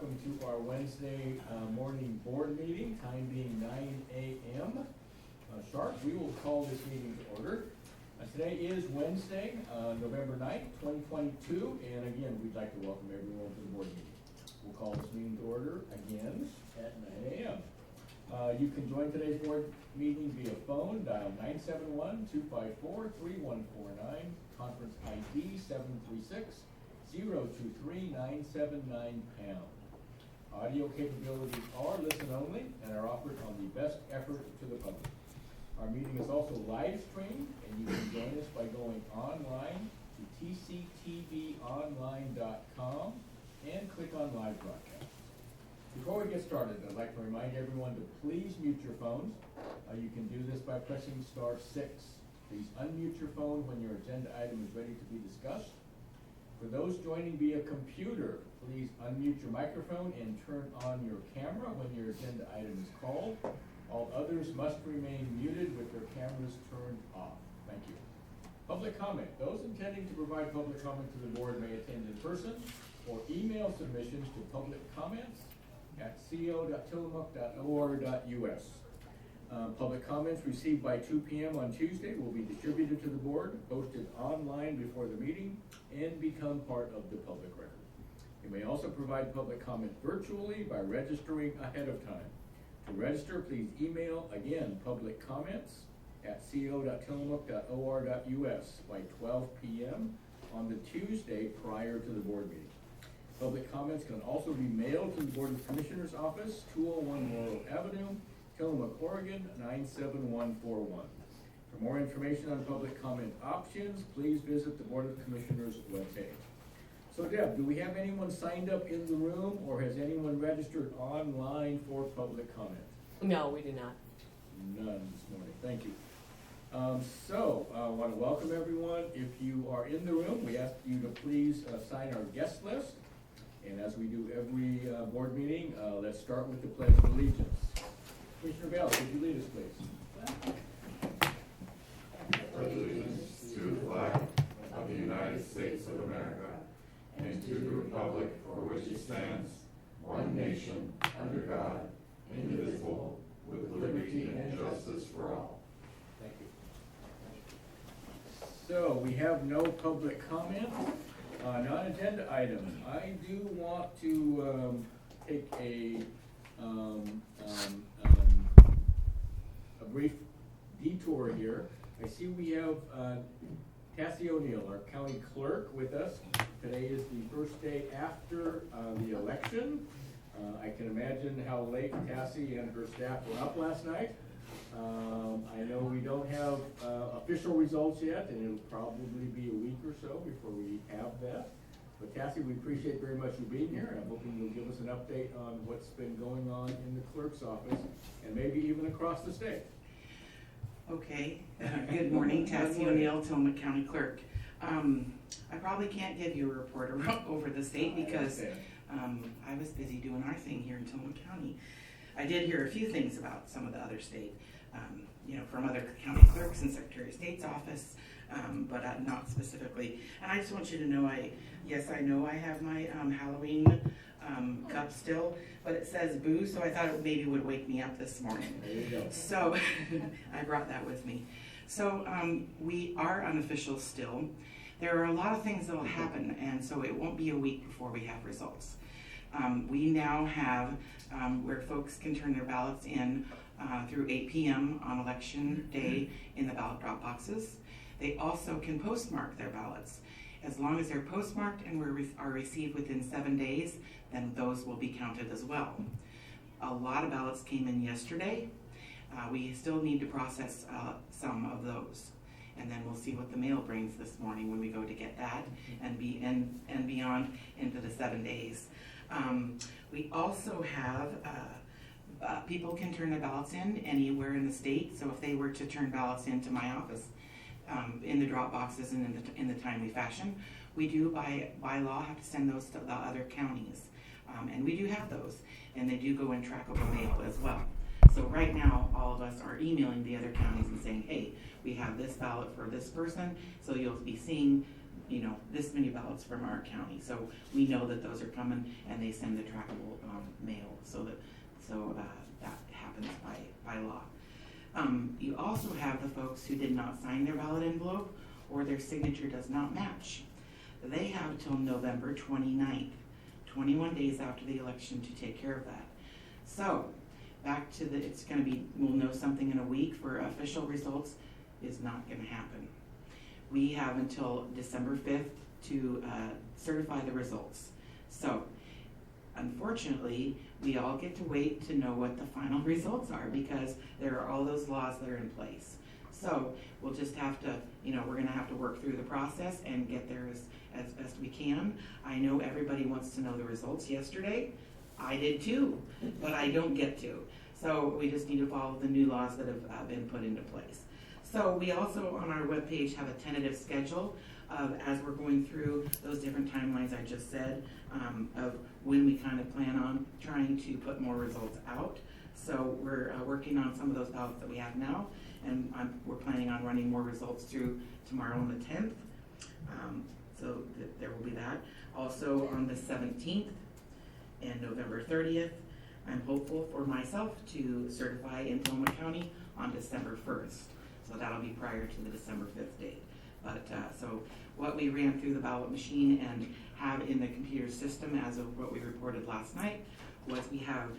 welcome to our Wednesday morning board meeting, time being 9 a.m. Sharp. We will call this meeting to order. Today is Wednesday, November 9th, 2022, and again, we'd like to welcome everyone to the board meeting. We'll call this meeting to order again at 9 a.m. You can join today's board meeting via phone, dial 971-254-3149, conference ID 736-023-979#. Audio capabilities are listen only and are offered on the best effort to the public. Our meeting is also live streamed, and you can join us by going online to tctvonline.com and click on live broadcast. Before we get started, I'd like to remind everyone to please mute your phones. You can do this by pressing *6. Please unmute your phone when your agenda item is ready to be discussed. For those joining via computer, please unmute your microphone and turn on your camera when your agenda item is called. All others must remain muted with their cameras turned off. Thank you. Public comment. Those intending to provide public comment to the board may attend in person or email submissions to publiccomments@co.tillamook.or.us. Public comments received by 2 p.m. on Tuesday will be distributed to the board, posted online before the meeting, and become part of the public record. You may also provide public comment virtually by registering ahead of time. To register, please email, again, publiccomments@co.tillamook.or.us by 12 p.m. on the Tuesday prior to the board meeting. Public comments can also be mailed to the Board of Commissioners Office, 201 Laurel Avenue, Tillamook, Oregon, 97141. For more information on public comment options, please visit the Board of Commissioners webpage. So Deb, do we have anyone signed up in the room, or has anyone registered online for public comment? No, we do not. None this morning, thank you. I want to welcome everyone. If you are in the room, we ask you to please sign our guest list. And as we do every board meeting, let's start with the Pledge of Allegiance. Commissioner Bell, could you lead us, please? Pledge allegiance to the flag of the United States of America and to the republic for which it stands, one nation, under God, indivisible, with liberty and justice for all. Thank you. So we have no public comment. Non-agenda items. I do want to take a brief detour here. I see we have Cassie O'Neill, our county clerk, with us. Today is the first day after the election. I can imagine how late Cassie and her staff were up last night. I know we don't have official results yet, and it'll probably be a week or so before we have that. But Cassie, we appreciate very much you being here. I'm hoping you'll give us an update on what's been going on in the clerk's office, and maybe even across the state. Okay, good morning, Cassie O'Neill, Tillamook County Clerk. I probably can't give you a report over the state because I was busy doing our thing here in Tillamook County. I did hear a few things about some of the other state, from other county clerks and Secretary of State's office, but not specifically. And I just want you to know, I know I have my Halloween cup still, but it says boo, so I thought it maybe would wake me up this morning. There you go. So I brought that with me. So we are unofficial still. There are a lot of things that will happen, and so it won't be a week before we have results. We now have where folks can turn their ballots in through 8 p.m. on election day in the ballot drop boxes. They also can postmark their ballots. As long as they're postmarked and are received within 7 days, then those will be counted as well. A lot of ballots came in yesterday. We still need to process some of those. And then we'll see what the mail brings this morning when we go to get that and beyond into the 7 days. We also have people can turn their ballots in anywhere in the state. So if they were to turn ballots into my office in the drop boxes and in the timely fashion, we do by law have to send those to the other counties. And we do have those, and they do go in trackable mail as well. So right now, all of us are emailing the other counties and saying, hey, we have this ballot for this person, so you'll be seeing this many ballots from our county. So we know that those are coming, and they send the trackable mail, so that happens by law. You also have the folks who did not sign their ballot envelope or their signature does not match. They have till November 29th, 21 days after the election, to take care of that. So back to it's going to be, we'll know something in a week for official results. Is not going to happen. We have until December 5th to certify the results. So unfortunately, we all get to wait to know what the final results are, because there are all those laws that are in place. So we'll just have to, we're going to have to work through the process and get there as best we can. I know everybody wants to know the results yesterday. I did too, but I don't get to. So we just need to follow the new laws that have been put into place. So we also on our webpage have a tentative schedule of, as we're going through those different timelines I just said, of when we kind of plan on trying to put more results out. So we're working on some of those ballots that we have now, and we're planning on running more results through tomorrow on the 10th. There will be that. Also on the 17th and November 30th, I'm hopeful for myself to certify in Tacoma County on December 1st. So that'll be prior to the December 5th date. But so what we ran through the ballot machine and have in the computer system as of what we reported last night was we have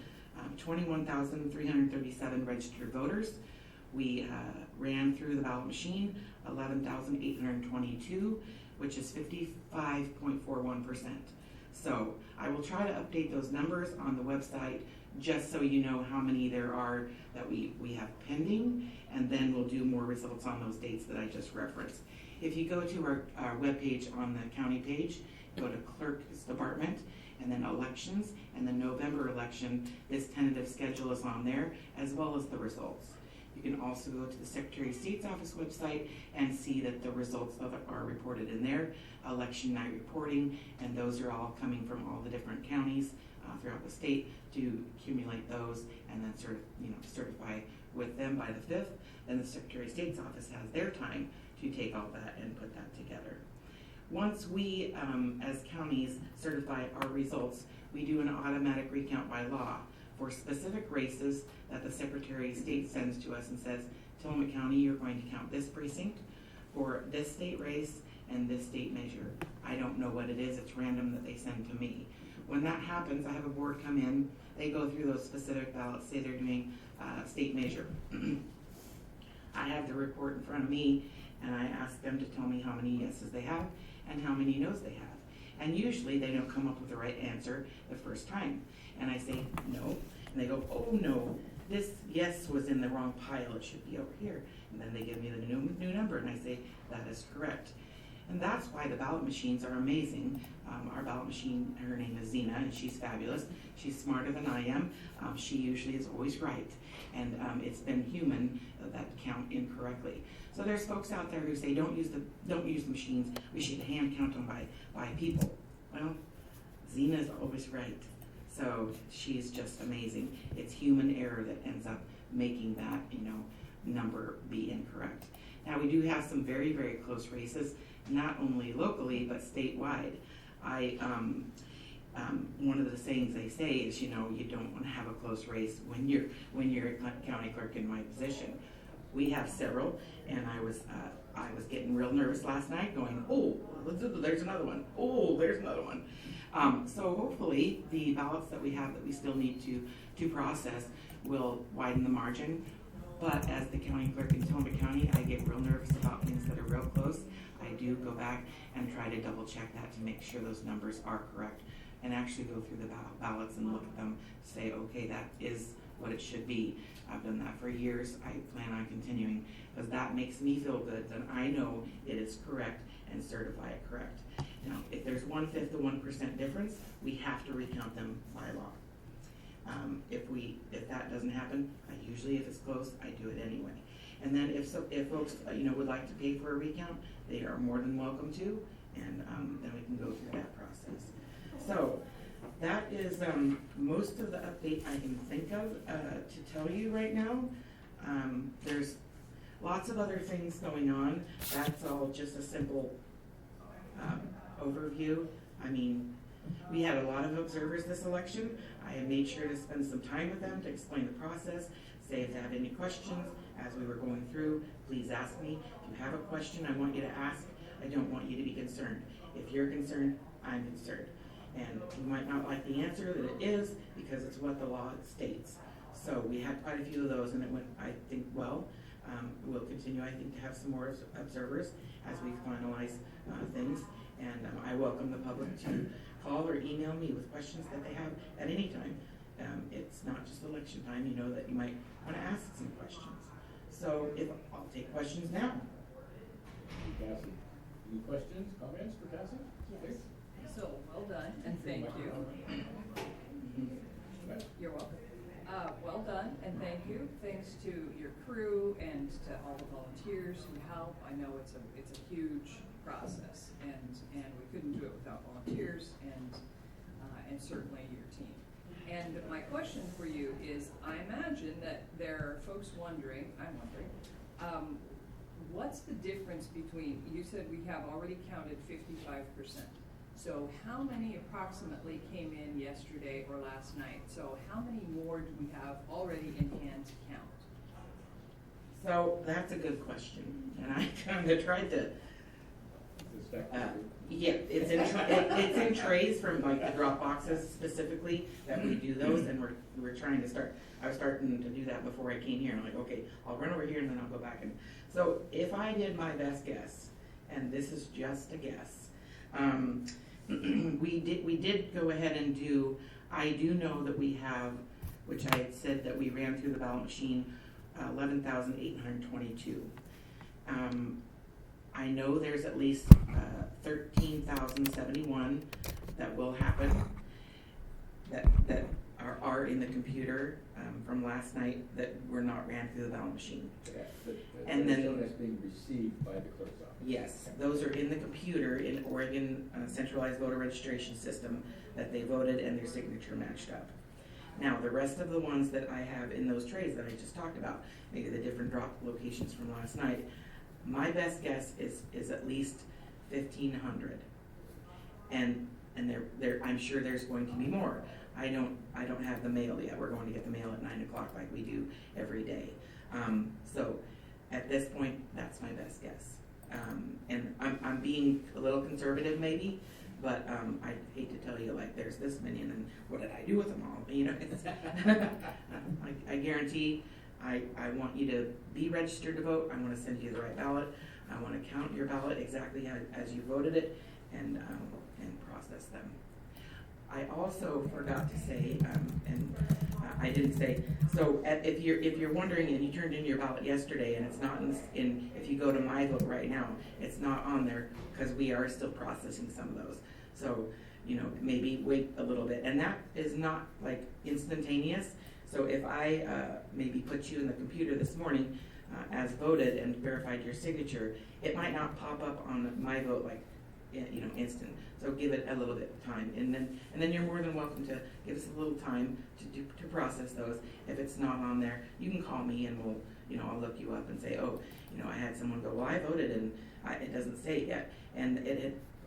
21,337 registered voters. We ran through the ballot machine 11,822, which is 55.41%. So I will try to update those numbers on the website just so you know how many there are that we have pending, and then we'll do more results on those dates that I just referenced. If you go to our webpage on the county page, go to Clerk's Department, and then Elections, and the November election, this tentative schedule is on there, as well as the results. You can also go to the Secretary of State's office website and see that the results are reported in there, election night reporting, and those are all coming from all the different counties throughout the state to accumulate those and then certify with them by the 5th. Then the Secretary of State's office has their time to take all that and put that together. Once we, as counties, certify our results, we do an automatic recount by law for specific races that the Secretary of State sends to us and says, Tacoma County, you're going to count this precinct for this state race and this state measure. I don't know what it is, it's random that they send to me. When that happens, I have a board come in, they go through those specific ballots, say they're doing state measure. I have the report in front of me, and I ask them to tell me how many yeses they have and how many no's they have. And usually they don't come up with the right answer the first time. And I say, no. And they go, oh no, this yes was in the wrong pile, it should be over here. And then they give me the new number, and I say, that is correct. And that's why the ballot machines are amazing. Our ballot machine, her name is Zena, and she's fabulous. She's smarter than I am. She usually is always right. And it's been human that count incorrectly. So there's folks out there who say, don't use the machines. We should hand count them by people. Well, Zena's always right. So she's just amazing. It's human error that ends up making that, number be incorrect. Now we do have some very, very close races, not only locally, but statewide. One of the sayings they say is, you don't want to have a close race when you're a county clerk in my position. We have several, and I was getting real nervous last night going, oh, there's another one. Oh, there's another one. So hopefully the ballots that we have that we still need to process will widen the margin. But as the county clerk in Tacoma County, I get real nervous about things that are real close. I do go back and try to double check that to make sure those numbers are correct, and actually go through the ballots and look at them, say, okay, that is what it should be. I've done that for years. I plan on continuing, because that makes me feel good that I know it is correct and certify it correct. Now, if there's 1/5 of 1% difference, we have to recount them by law. If that doesn't happen, if it's close, I do it anyway. And then if folks would like to pay for a recount, they are more than welcome to, and then we can go through that process. So that is most of the update I can think of to tell you right now. There's lots of other things going on. That's all just a simple overview. I mean, we had a lot of observers this election. I made sure to spend some time with them to explain the process, say if they have any questions as we were going through, please ask me. If you have a question I want you to ask, I don't want you to be concerned. If you're concerned, I'm concerned. And you might not like the answer that it is because it's what the law states. So we had quite a few of those, and it went, I think, well. We'll continue, I think, to have some more observers as we finalize things. And I welcome the public to call or email me with questions that they have at any time. It's not just election time, you know that you might want to ask some questions. So I'll take questions now. Cassie, any questions, comments for Cassie? Yes. So, well done, and thank you. You're welcome. Well done, and thank you. Thanks to your crew and to all the volunteers who help. I know it's a huge process, and we couldn't do it without volunteers and certainly your team. And my question for you is, I imagine that there are folks wondering, I'm wondering, what's the difference between, you said we have already counted 55%. So how many approximately came in yesterday or last night? So how many more do we have already in hand to count? So that's a good question, and I kind of tried to. Yeah, it's in trays from like the drop boxes specifically that we do those, and we're trying to start. I was starting to do that before I came here. I'm like, okay, I'll run over here and then I'll go back. And so if I did my best guess, and this is just a guess. We did go ahead and do, I do know that we have, which I had said that we ran through the ballot machine, 11,822. I know there's at least 13,071 that will happen that are in the computer from last night that were not ran through the ballot machine. And then shown as being received by the clerk's office. Yes, those are in the computer in Oregon centralized voter registration system that they voted and their signature matched up. Now, the rest of the ones that I have in those trays that I just talked about, maybe the different drop locations from last night, my best guess is at least 1,500, and I'm sure there's going to be more. I don't have the mail yet. We're going to get the mail at 9 o'clock like we do every day. So at this point, that's my best guess. And I'm being a little conservative maybe, but I hate to tell you like there's this many and then what did I do with them all? You know, I guarantee I want you to be registered to vote. I want to send you the right ballot. I want to count your ballot exactly as you voted it and process them. I also forgot to say, I didn't say. So if you're wondering, and you turned in your ballot yesterday, and it's not in if you go to My Vote right now, it's not on there because we are still processing some of those. So maybe wait a little bit, and that is not like instantaneous. So if I maybe put you in the computer this morning as voted and verified your signature, it might not pop up on My Vote like instant. So give it a little bit of time, and then you're more than welcome to give us a little time to process those. If it's not on there, you can call me and I'll look you up and say, oh, I had someone go, well, I voted and it doesn't say it yet, and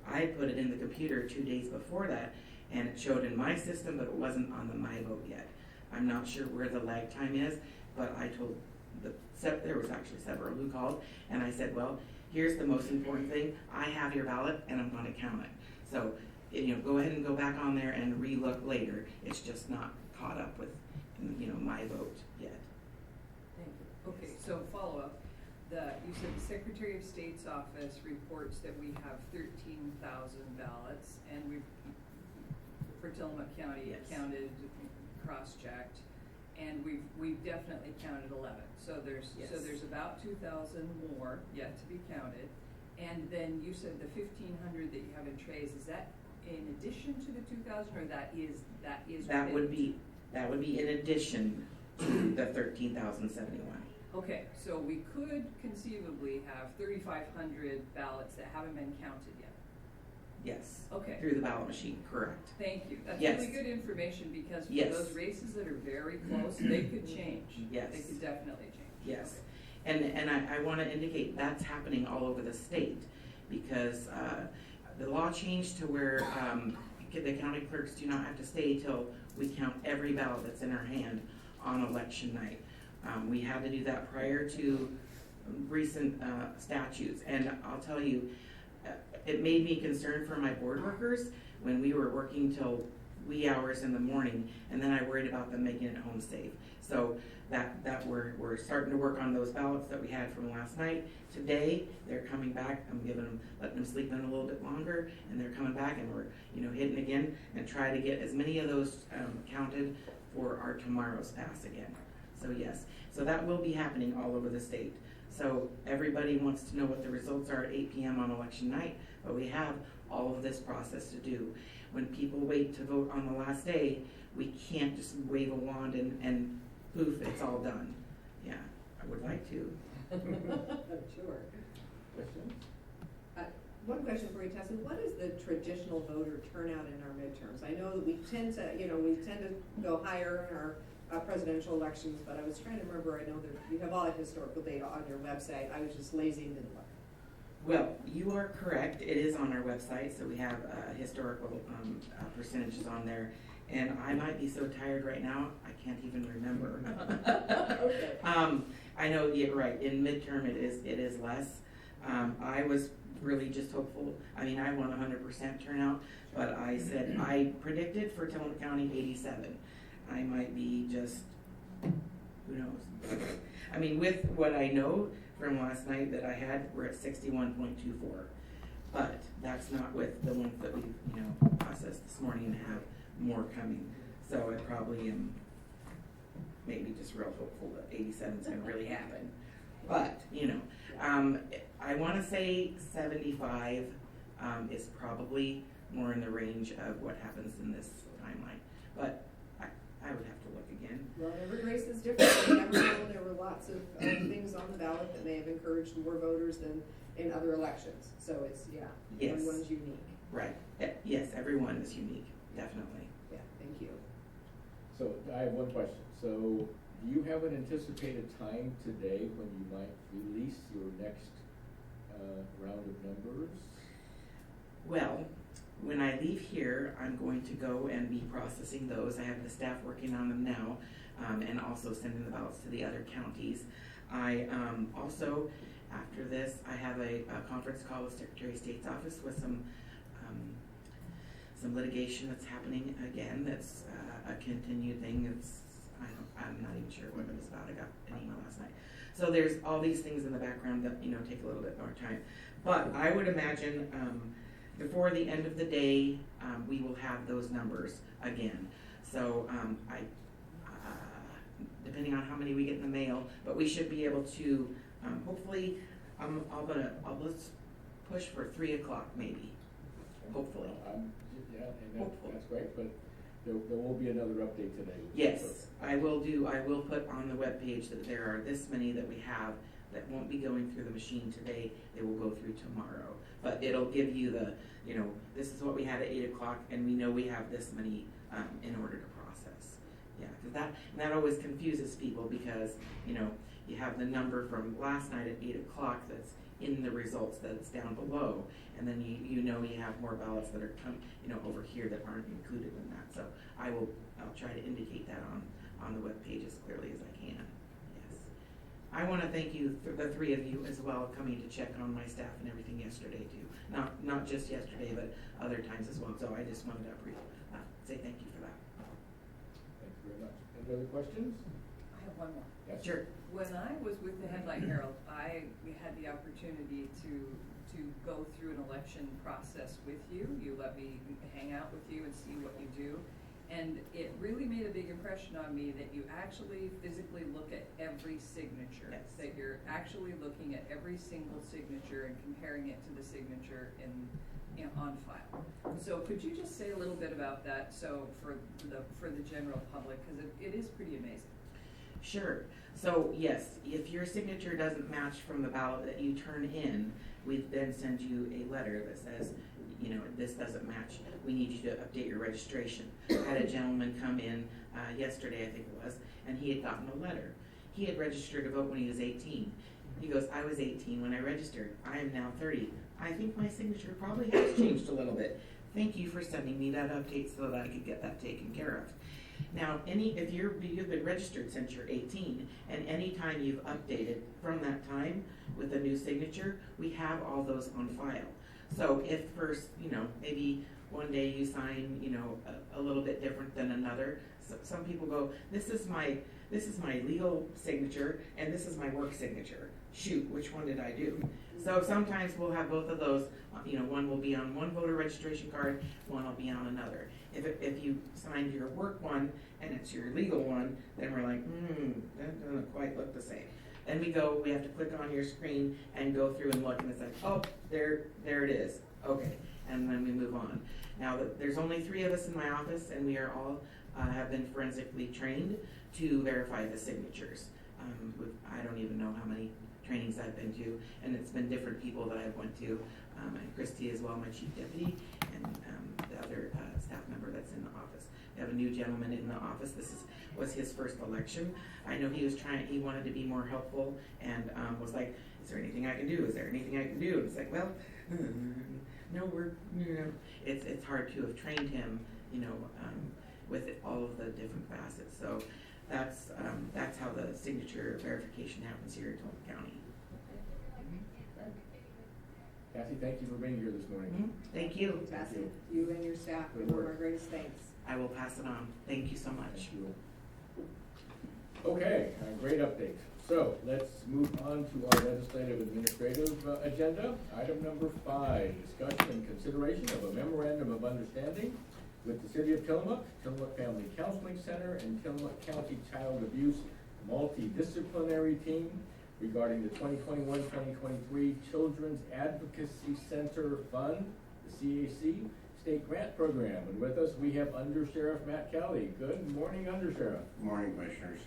I put it in the computer 2 days before that, and it showed in my system, but it wasn't on the My Vote yet. I'm not sure where the lag time is, but I told there was actually several who called, and I said, well, here's the most important thing. I have your ballot, and I'm going to count it. So, go ahead and go back on there and re-look later. It's just not caught up with, My Vote yet. Thank you. Okay, so follow up. You said the Secretary of State's office reports that we have 13,000 ballots, and for Tillamook County, Yes. counted, cross-checked, and we've definitely counted 11. So there's about 2,000 more yet to be counted. And then you said the 1,500 that you have in trays, is that in addition to the 2,000, or that is That would be in addition to the 13,071. Okay, so we could conceivably have 3,500 ballots that haven't been counted yet. Yes. Okay. Through the ballot machine, correct. Thank you. That's Yes. really good information because for Yes. those races that are very close, they could change. Yes. They could definitely change. Yes. And I want to indicate that's happening all over the state because the law changed to where the county clerks do not have to stay till we count every ballot that's in our hand on election night. We had to do that prior to recent statutes, and I'll tell you, it made me concerned for my board workers when we were working till wee hours in the morning, and then I worried about them making it home safe. So that we're starting to work on those ballots that we had from last night. Today, they're coming back. I'm letting them sleep in a little bit longer, and they're coming back, and we're hitting again and try to get as many of those counted for our tomorrow's pass again. So yes, so that will be happening all over the state. So everybody wants to know what the results are at 8 p.m. on election night, but we have all of this process to do. When people wait to vote on the last day, we can't just wave a wand and poof, it's all done. Yeah, I would like to. Sure. Questions? One question for you, Tessa. What is the traditional voter turnout in our midterms? I know that we tend to go higher in our presidential elections, but I was trying to remember. I know that you have all that historical data on your website. I was just lazy and didn't look. Well, you are correct. It is on our website, so we have historical percentages on there. And I might be so tired right now, I can't even remember. Okay. I know you're right. In midterm, it is less. I was really just hopeful. I mean, I want 100% turnout, but I said I predicted for Tillamook County 87. I might be just, who knows? I mean, with what I know from last night that I had, we're at 61.24. But that's not with the ones that we, processed this morning and have more coming. So I probably am maybe just real hopeful that 87 is going to really happen. But, I want to say 75 is probably more in the range of what happens in this timeline. But I would have to look again. Well, every race is different. You never know. There were lots of things on the ballot that may have encouraged more voters than in other elections. So it's, Yes. everyone's unique. Right. Yes, everyone is unique, definitely. Yeah, thank you. So I have one question. So do you have an anticipated time today when you might release your next round of numbers? Well, when I leave here, I'm going to go and be processing those. I have the staff working on them now, and also sending the ballots to the other counties. I also, after this, I have a conference call with Secretary of State's office with some litigation that's happening again. That's a continued thing. I'm not even sure what it was about. I got an email last night. So there's all these things in the background that take a little bit more time. But I would imagine before the end of the day, we will have those numbers again. So depending on how many we get in the mail, but we should be able to hopefully. Let's push for 3 o'clock maybe. Hopefully. That's great. But there will be another update today. Yes, I will put on the webpage that there are this many that we have that won't be going through the machine today. They will go through tomorrow. But it'll give you the, this is what we had at 8 o'clock, and we know we have this many in order to process. Yeah, because that always confuses people because, you have the number from last night at 8 o'clock that's in the results that's down below, and then you have more ballots that are over here that aren't included in that. So I'll try to indicate that on the webpage as clearly as I can. Yes. I want to thank you, the three of you as well, coming to check on my staff and everything yesterday too. Not just yesterday, but other times as well. So I just wanted to say thank you for that. Thank you very much. Any other questions? I have one more. Yes. Sure. When I was with the Headlight Herald, I had the opportunity to go through an election process with you. You let me hang out with you and see what you do. And it really made a big impression on me that you actually physically look at every signature. Yes. That you're actually looking at every single signature and comparing it to the signature on file. So could you just say a little bit about that for the general public, because it is pretty amazing. Sure. So yes, if your signature doesn't match from the ballot that you turn in, we then send you a letter that says, this doesn't match. We need you to update your registration. I had a gentleman come in yesterday, I think it was, and he had gotten a letter. He had registered to vote when he was 18. He goes, I was 18 when I registered. I am now 30. I think my signature probably has changed a little bit. Thank you for sending me that update so that I could get that taken care of. Now, if you've been registered since you're 18, and any time you've updated from that time with a new signature, we have all those on file. So if first, maybe one day you sign, a little bit different than another. So some people go, this is my legal signature and this is my work signature. Shoot, which one did I do? So sometimes we'll have both of those. One will be on one voter registration card, one will be on another. If you signed your work one and it's your legal one, then we're like, that doesn't quite look the same. Then we have to click on your screen and go through and look, and it's like, oh, there it is. Okay, and then we move on. Now, there's only 3 of us in my office, and we are all have been forensically trained to verify the signatures. I don't even know how many trainings I've been to, and it's been different people that I've went to, and Christy as well, my chief deputy, and the other staff member that's in the office. We have a new gentleman in the office. This was his first election. I know he wanted to be more helpful, and was like, is there anything I can do? Is there anything I can do? And it's like, well, no, it's hard to have trained him, with all of the different facets. So that's how the signature verification happens here in Tolman County. Kathy, thank you for being here this morning. Thank you. Fantastic. You and your staff, Good give them work. our greatest thanks. I will pass it on. Thank you so much. Thank you. Okay, great update. So let's move on to our legislative administrative agenda. Item number 5, discussion and consideration of a memorandum of understanding with the City of Tillamook, Tillamook Family Counseling Center, and Tillamook County Child Abuse Multidisciplinary Team regarding the 2021-2023 Children's Advocacy Center Fund, the CAC, State Grant Program. And with us, we have Under Sheriff Matt Kelly. Good morning, Under Sheriff. Good morning, Commissioners.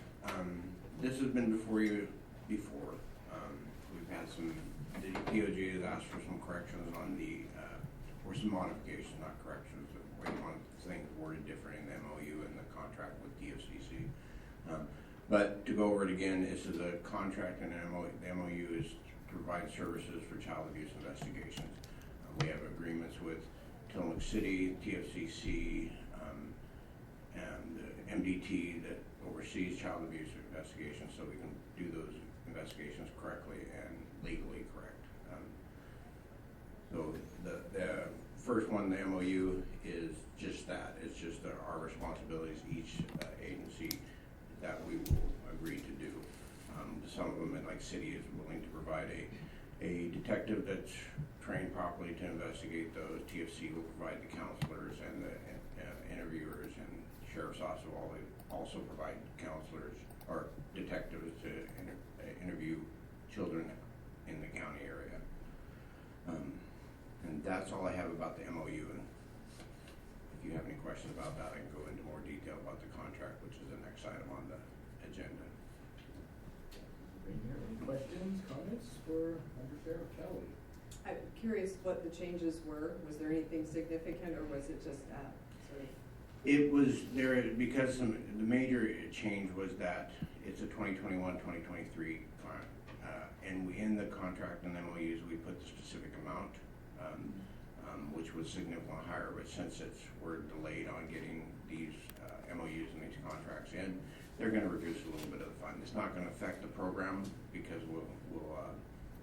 This has been before you before. We've had the DOJ has asked for some corrections on or some modifications, not corrections, but we want things worded different in the MOU and the contract with DFCC. But to go over it again, this is a contract and the MOU is to provide services for child abuse investigations. We have agreements with Tillamook City, TFCC, and MDT that oversees child abuse investigations, so we can do those investigations correctly and legally correct. So the first one, the MOU, is just that. It's just our responsibilities, each agency that we will agree to do. Some of them, like City, is willing to provide a detective that's trained properly to investigate those. TFC will provide the counselors and the interviewers, and Sheriff's Office will also provide counselors or detectives to interview children in the county area. And that's all I have about the MOU. And if you have any questions about that, I can go into more detail about the contract, which is the next item on the agenda. Any questions, comments for Under Sheriff Kelly? I'm curious what the changes were. Was there anything significant, or was it just sort of? It was there because the major change was that it's a 2021-2023 and in the contract and MOUs we put the specific amount, which was significantly higher. But since we're delayed on getting these MOUs and these contracts in, they're going to reduce a little bit of the fund. It's not going to affect the program because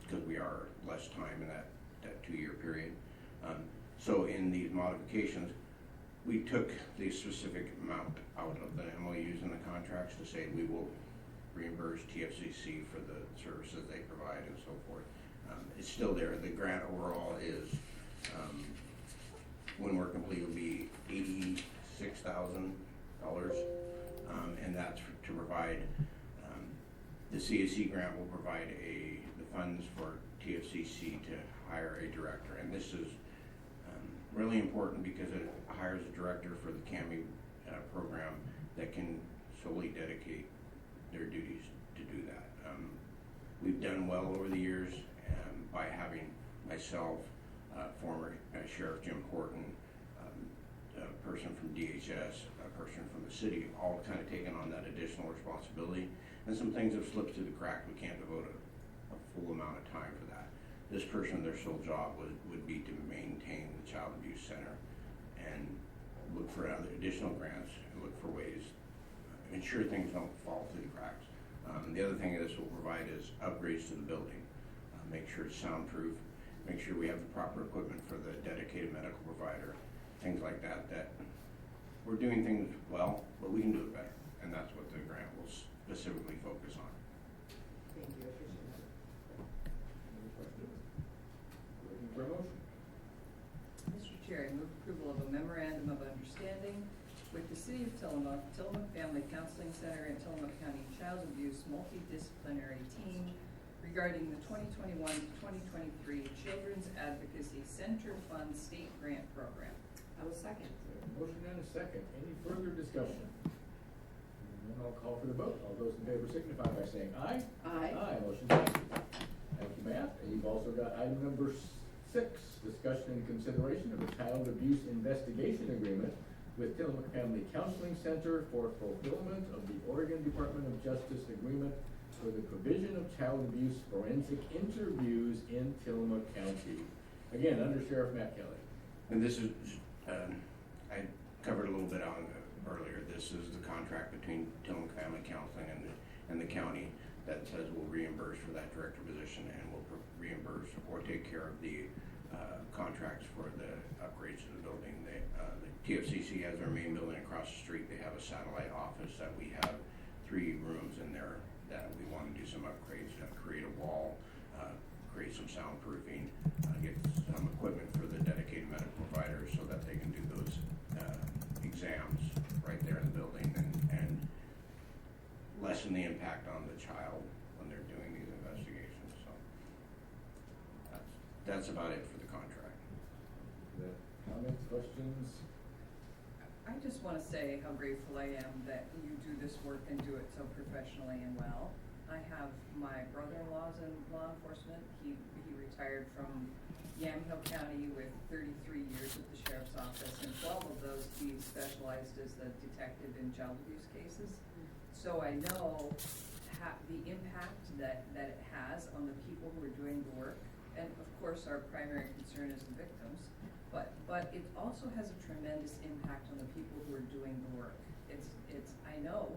because we are less time in that 2-year period. So in these modifications, we took the specific amount out of the MOUs and the contracts to say we will reimburse TFCC for the services they provide and so forth. It's still there. The grant overall is, when we're complete, will be $86,000, and that's to provide. The CAC grant will provide the funds for TFCC to hire a director, and this is really important because it hires a director for the CAMI program that can solely dedicate their duties to do that. We've done well over the years by having myself, former Sheriff Jim Horton, a person from DHS, a person from the city, all kind of taken on that additional responsibility. And some things have slipped through the crack. We can't devote a full amount of time for that. This person, their sole job would be to maintain the Child Abuse Center and look for other additional grants and look for ways, ensure things don't fall through the cracks. The other thing this will provide is upgrades to the building. Make sure it's soundproof, make sure we have the proper equipment for the dedicated medical provider, things like that, that we're doing things well, but we can do it better. And that's what the grant will specifically focus on. Thank you, I appreciate that. Any questions? Looking for a motion? Mr. Chair, I move approval of a memorandum of understanding with the City of Tillamook, Tillamook Family Counseling Center, and Tillamook County Child Abuse Multidisciplinary Team regarding the 2021 to 2023 Children's Advocacy Center Fund State Grant Program. I will second. Motion and a second. Any further discussion? And then I'll call for the vote. All those in favor signify by saying aye. Aye. Aye, motion passes. Thank you, Matt. And you've also got item number 6, discussion and consideration of a child abuse investigation agreement with Tillamook Family Counseling Center for fulfillment of the Oregon Department of Justice agreement for the provision of child abuse forensic interviews in Tillamook County. Again, under Sheriff Matt Kelly. And this is, I covered a little bit on earlier, this is the contract between Tillamook Family Counseling and the county that says we'll reimburse for that director position and we'll reimburse or take care of the contracts for the upgrades to the building. The TFCC has their main building across the street. They have a satellite office that we have 3 rooms in there that we want to do some upgrades, create a wall, create some soundproofing, get some equipment for the dedicated medical providers so that they can do those exams right there in the building and lessen the impact on the child when they're doing these investigations. So that's about it for the contract. Comments, questions? I just want to say how grateful I am that you do this work and do it so professionally and well. I have my brother-in-law's in law enforcement. He retired from Yamhill County with 33 years at the Sheriff's Office, and 12 of those he specialized as the detective in child abuse cases. So I know the impact that it has on the people who are doing the work. And of course, our primary concern is the victims. But it also has a tremendous impact on the people who are doing the work. It's I know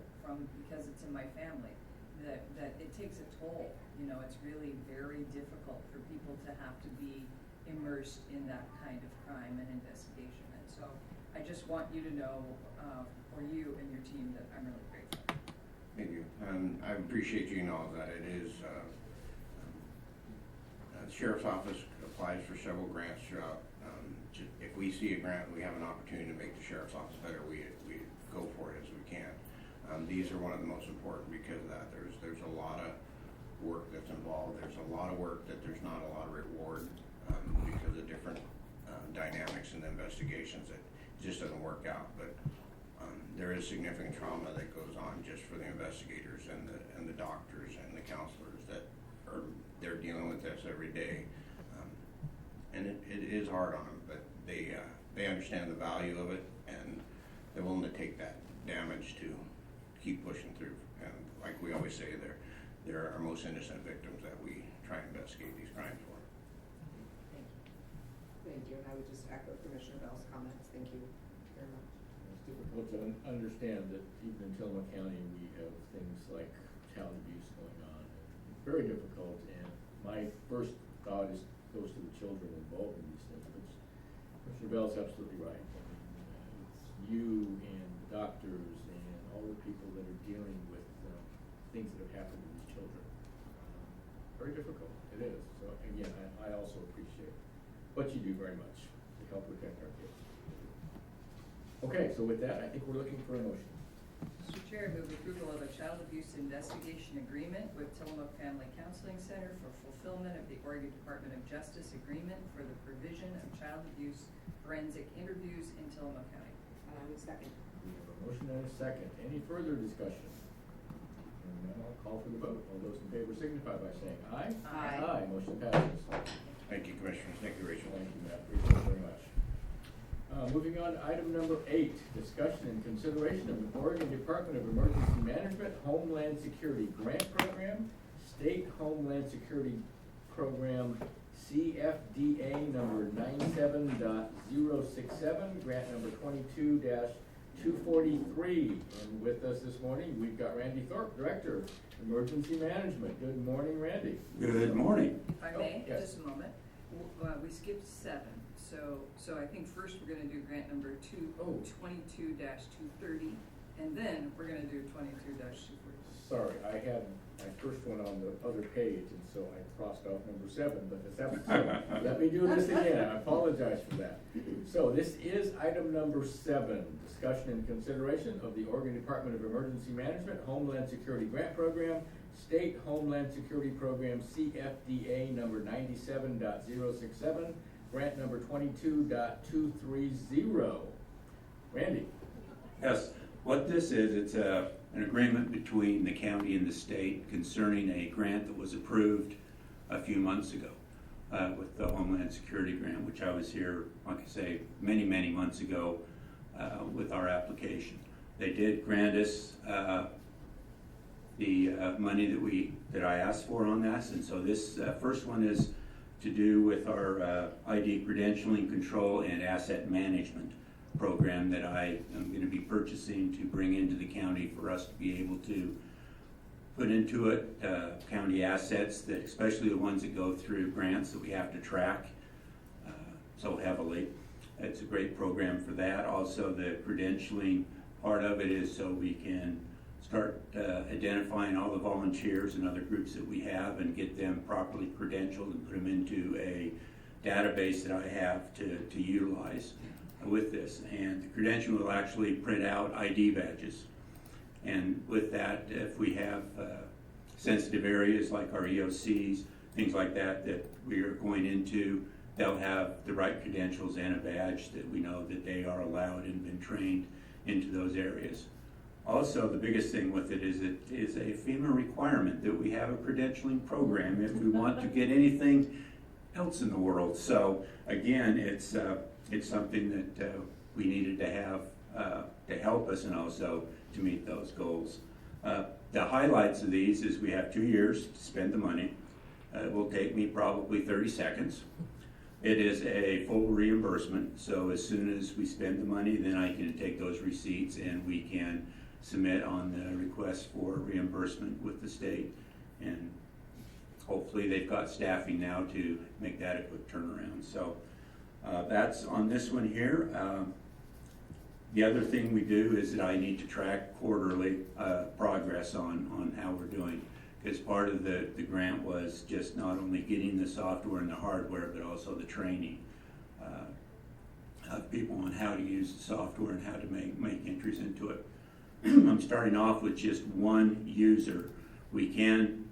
because it's in my family that it takes a toll. You know, it's really very difficult for people to have to be immersed in that kind of crime and investigation. And so I just want you to know, for you and your team, that I'm really grateful. Thank you. I appreciate you know that it is, the Sheriff's Office applies for several grants throughout. If we see a grant, we have an opportunity to make the Sheriff's Office better, we go for it as we can. These are one of the most important because of that. There's a lot of work that's involved. There's a lot of work that there's not a lot of reward because of different dynamics in the investigations that just doesn't work out. But there is significant trauma that goes on just for the investigators and the doctors and the counselors that they're dealing with this every day. And it is hard on them, but they understand the value of it and they're willing to take that damage to keep pushing through. And like we always say, they're our most innocent victims that we try and investigate these crimes for. Thank you. Thank you, and I would just echo Commissioner Bell's comments. Thank you very much. It's difficult to understand that even in Tillamook County, we have things like child abuse going on. It's very difficult, and my first thought goes to the children involved in these things, but Commissioner Bell's absolutely right. I mean, it's you and the doctors and all the people that are dealing with things that have happened to these children. Very difficult, it is. So again, I also appreciate what you do very much to help protect our kids. Okay, so with that, I think we're looking for a motion. Mr. Chair, I move approval of a child abuse investigation agreement with Tillamook Family Counseling Center for fulfillment of the Oregon Department of Justice agreement for the provision of child abuse forensic interviews in Tillamook County. And I would second. We have a motion and a second. Any further discussion? And then I'll call for the vote. All those in favor signify by saying aye. Aye. Aye, motion passes. Thank you, Commissioners. Thank you, Rachel. Thank you, Matt. Appreciate it very much. Moving on to item number 8, discussion and consideration of the Oregon Department of Emergency Management Homeland Security Grant Program State Homeland Security Program CFDA number 97.067, grant number 22-243. And with us this morning, we've got Randy Thorpe, Director of Emergency Management. Good morning, Randy. Good morning. If I may, yes. just a moment. We skipped 7, so I think first we're gonna do grant number 22-230, and then we're gonna do 22-240. Sorry, I had my first one on the other page, and so I crossed off number 7, but the 7th. So let me do this again. I apologize for that. So this is item number 7, discussion and consideration of the Oregon Department of Emergency Management Homeland Security Grant Program, State Homeland Security Program CFDA number 97.067, grant number 22.230. Randy. Yes, what this is, it's an agreement between the county and the state concerning a grant that was approved a few months ago with the Homeland Security Grant, which I was here, like I say, many, many months ago with our application. They did grant us the money that I asked for on that, and so this first one is to do with our ID credentialing, control, and asset management program that I am going to be purchasing to bring into the county for us to be able to put into it county assets, that especially the ones that go through grants that we have to track so heavily. It's a great program for that. Also, the credentialing part of it is so we can start identifying all the volunteers and other groups that we have and get them properly credentialed and put them into a database that I have to utilize with this. And the credential will actually print out ID badges. And with that, if we have sensitive areas like our EOCs, things like that we are going into, they'll have the right credentials and a badge that we know that they are allowed and been trained into those areas. Also, the biggest thing with it is a FEMA requirement that we have a credentialing program if we want to get anything else in the world. So again, it's something that we needed to have to help us and also to meet those goals. The highlights of these is we have 2 years to spend the money. It will take me probably 30 seconds. It is a full reimbursement, so as soon as we spend the money, then I can take those receipts and we can submit on the request for reimbursement with the state. And hopefully they've got staffing now to make that a quick turnaround. So that's on this one here. The other thing we do is that I need to track quarterly progress on how we're doing, because part of the grant was just not only getting the software and the hardware, but also the training of people on how to use the software and how to make entries into it. I'm starting off with just one user. We can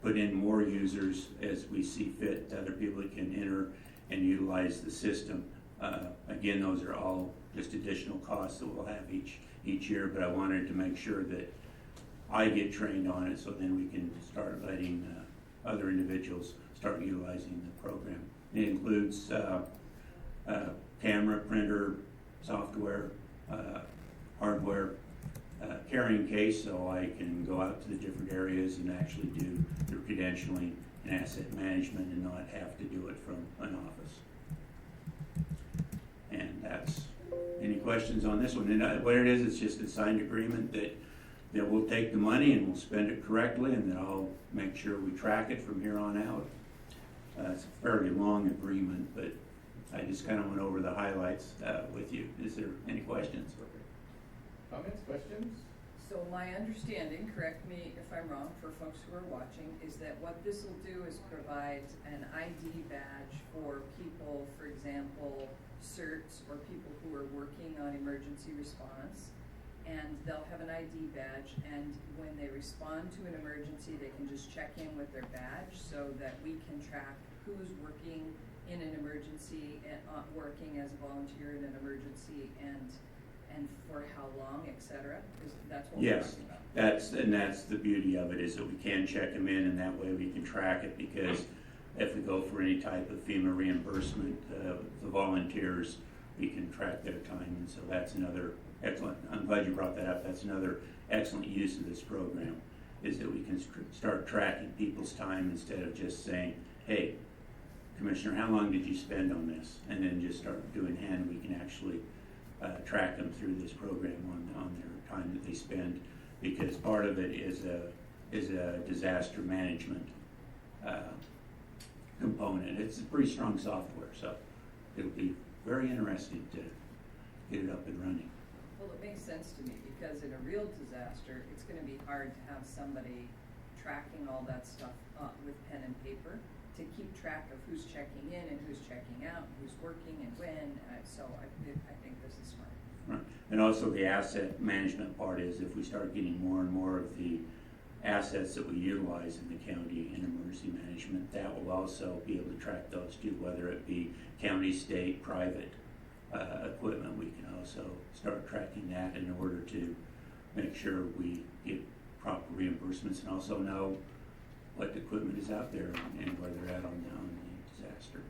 put in more users as we see fit, other people that can enter and utilize the system. Again, those are all just additional costs that we'll have each year, but I wanted to make sure that I get trained on it so then we can start letting other individuals start utilizing the program. It includes camera, printer, software, hardware, carrying case so I can go out to the different areas and actually do the credentialing and asset management and not have to do it from an office. And that's, any questions on this one? And what it is, it's just a signed agreement that we'll take the money and we'll spend it correctly, and then I'll make sure we track it from here on out. It's a fairly long agreement, but I just kind of went over the highlights with you. Is there any questions? Comments, questions? So my understanding, correct me if I'm wrong for folks who are watching, is that what this will do is provide an ID badge for people, for example, CERTs or people who are working on emergency response, and they'll have an ID badge, and when they respond to an emergency, they can just check in with their badge so that we can track who's working in an emergency and working as a volunteer in an emergency and for how long, et cetera. That's what we're talking about. That's the beauty of it, is that we can check them in, and that way we can track it, because if we go for any type of FEMA reimbursement, the volunteers, we can track their time, and so that's another excellent, I'm glad you brought that up, that's another excellent use of this program. is that we can start tracking people's time instead of just saying, hey, Commissioner, how long did you spend on this? And then just start doing hand, we can actually track them through this program on their time that they spend, because part of it is a disaster management component. It's a pretty strong software, so it'll be very interesting to get it up and running. Well, it makes sense to me, because in a real disaster, it's gonna be hard to have somebody tracking all that stuff with pen and paper, to keep track of who's checking in and who's checking out, who's working and when, so I think this is smart. Right. And also the asset management part is, if we start getting more and more of the assets that we utilize in the county in emergency management, that will also be able to track those too, whether it be county, state, private equipment. We can also start tracking that in order to make sure we get proper reimbursements, and also know what equipment is out there and where they're at on the disaster.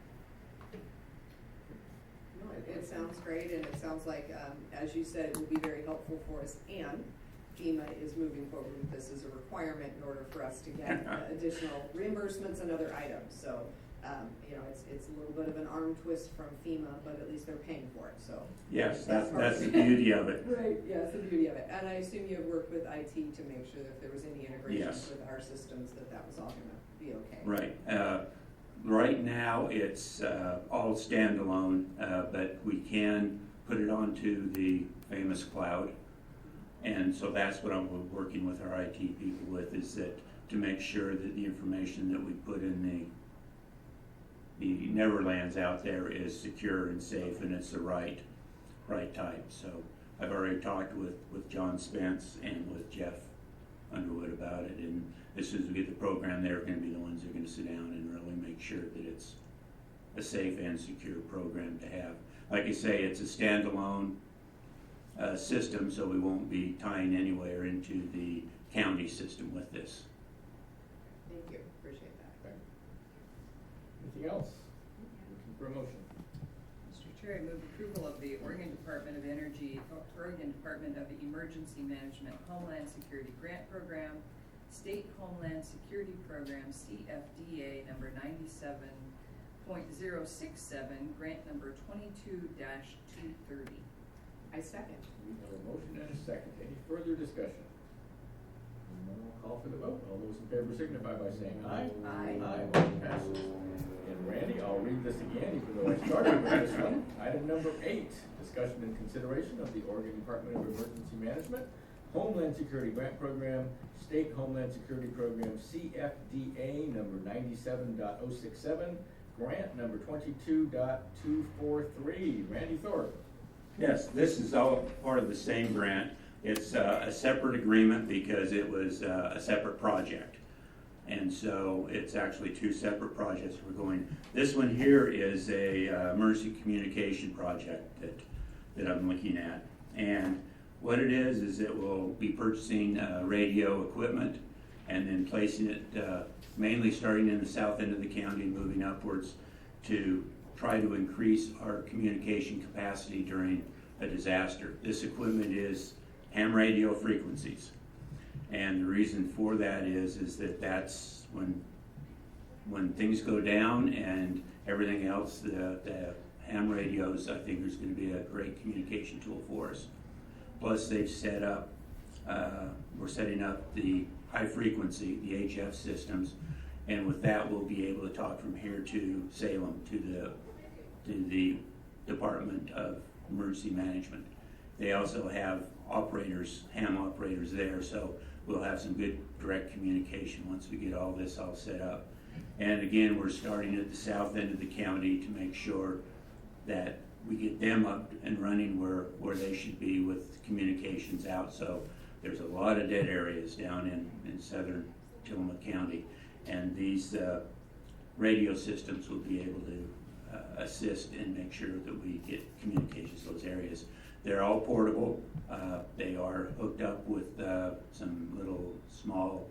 No, it sounds great, and it sounds like, as you said, it will be very helpful for us, and FEMA is moving forward with this as a requirement in order for us to get additional reimbursements and other items. So, it's a little bit of an arm twist from FEMA, but at least they're paying for it, so. Yes, that's the beauty of it. Right, yeah, that's the beauty of it. And I assume you have worked with IT to make sure that if there was any integrations Yes. with our systems, that was all gonna be okay. Right. Right now, it's all standalone, but we can put it onto the famous cloud. And so that's what I'm working with our IT people with, is that to make sure that the information that we put in the Neverlands out there is secure and safe, and it's the right type. So I've already talked with John Spence and with Jeff Underwood about it, and as soon as we get the program, they're going to be the ones that are going to sit down and really make sure that it's a safe and secure program to have. Like I say, it's a standalone system, so we won't be tying anywhere into the county system with this. Thank you, appreciate that. Okay. Anything else? Looking for a motion. Mr. Chair, I move approval of the Oregon Department of Energy, Oregon Department of Emergency Management Homeland Security Grant Program, State Homeland Security Program, CFDA number 97.067, grant number 22-230. I second. We have a motion and a second. Any further discussion? None, I'll call for the vote. All those in favor signify by saying aye. Aye. Aye, motion passes. And Randy, I'll read this again, even though I started with this one. Item number 8, discussion and consideration of the Oregon Department of Emergency Management Homeland Security Grant Program, State Homeland Security Program, CFDA number 97.067, grant number 22.243. Randy Thorpe. Yes, this is all part of the same grant. It's a separate agreement because it was a separate project. And so it's actually 2 separate projects we're going. This one here is a emergency communication project that I'm looking at. And what it is it will be purchasing radio equipment and then placing it mainly starting in the south end of the county and moving upwards to try to increase our communication capacity during a disaster. This equipment is ham radio frequencies. And the reason for that is that that's when things go down and everything else, the ham radios, I think, is going to be a great communication tool for us. Plus, they've set up, we're setting up the high frequency, the HF systems, and with that, we'll be able to talk from here to Salem, to the Department of Emergency Management. They also have operators, ham operators there, so we'll have some good direct communication once we get all this all set up. And again, we're starting at the south end of the county to make sure that we get them up and running where they should be with communications out. So there's a lot of dead areas down in southern Tillamook County, and these radio systems will be able to assist and make sure that we get communications to those areas. They're all portable. They are hooked up with some little small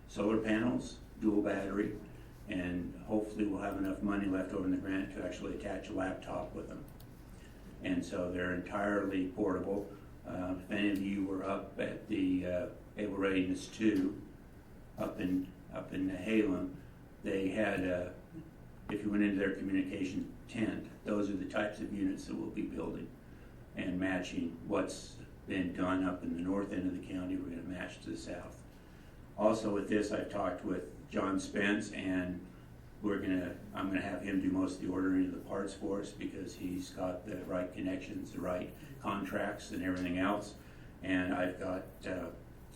solar panels, dual battery, and hopefully we'll have enough money left over in the grant to actually attach a laptop with them. And so they're entirely portable. If any of you were up at the Able Readiness 2 up in Halem, they had, if you went into their communication tent, those are the types of units that we'll be building and matching what's been done up in the north end of the county. We're gonna match to the south. Also with this, I've talked with John Spence, and I'm gonna have him do most of the ordering of the parts for us because he's got the right connections, the right contracts and everything else. And I've got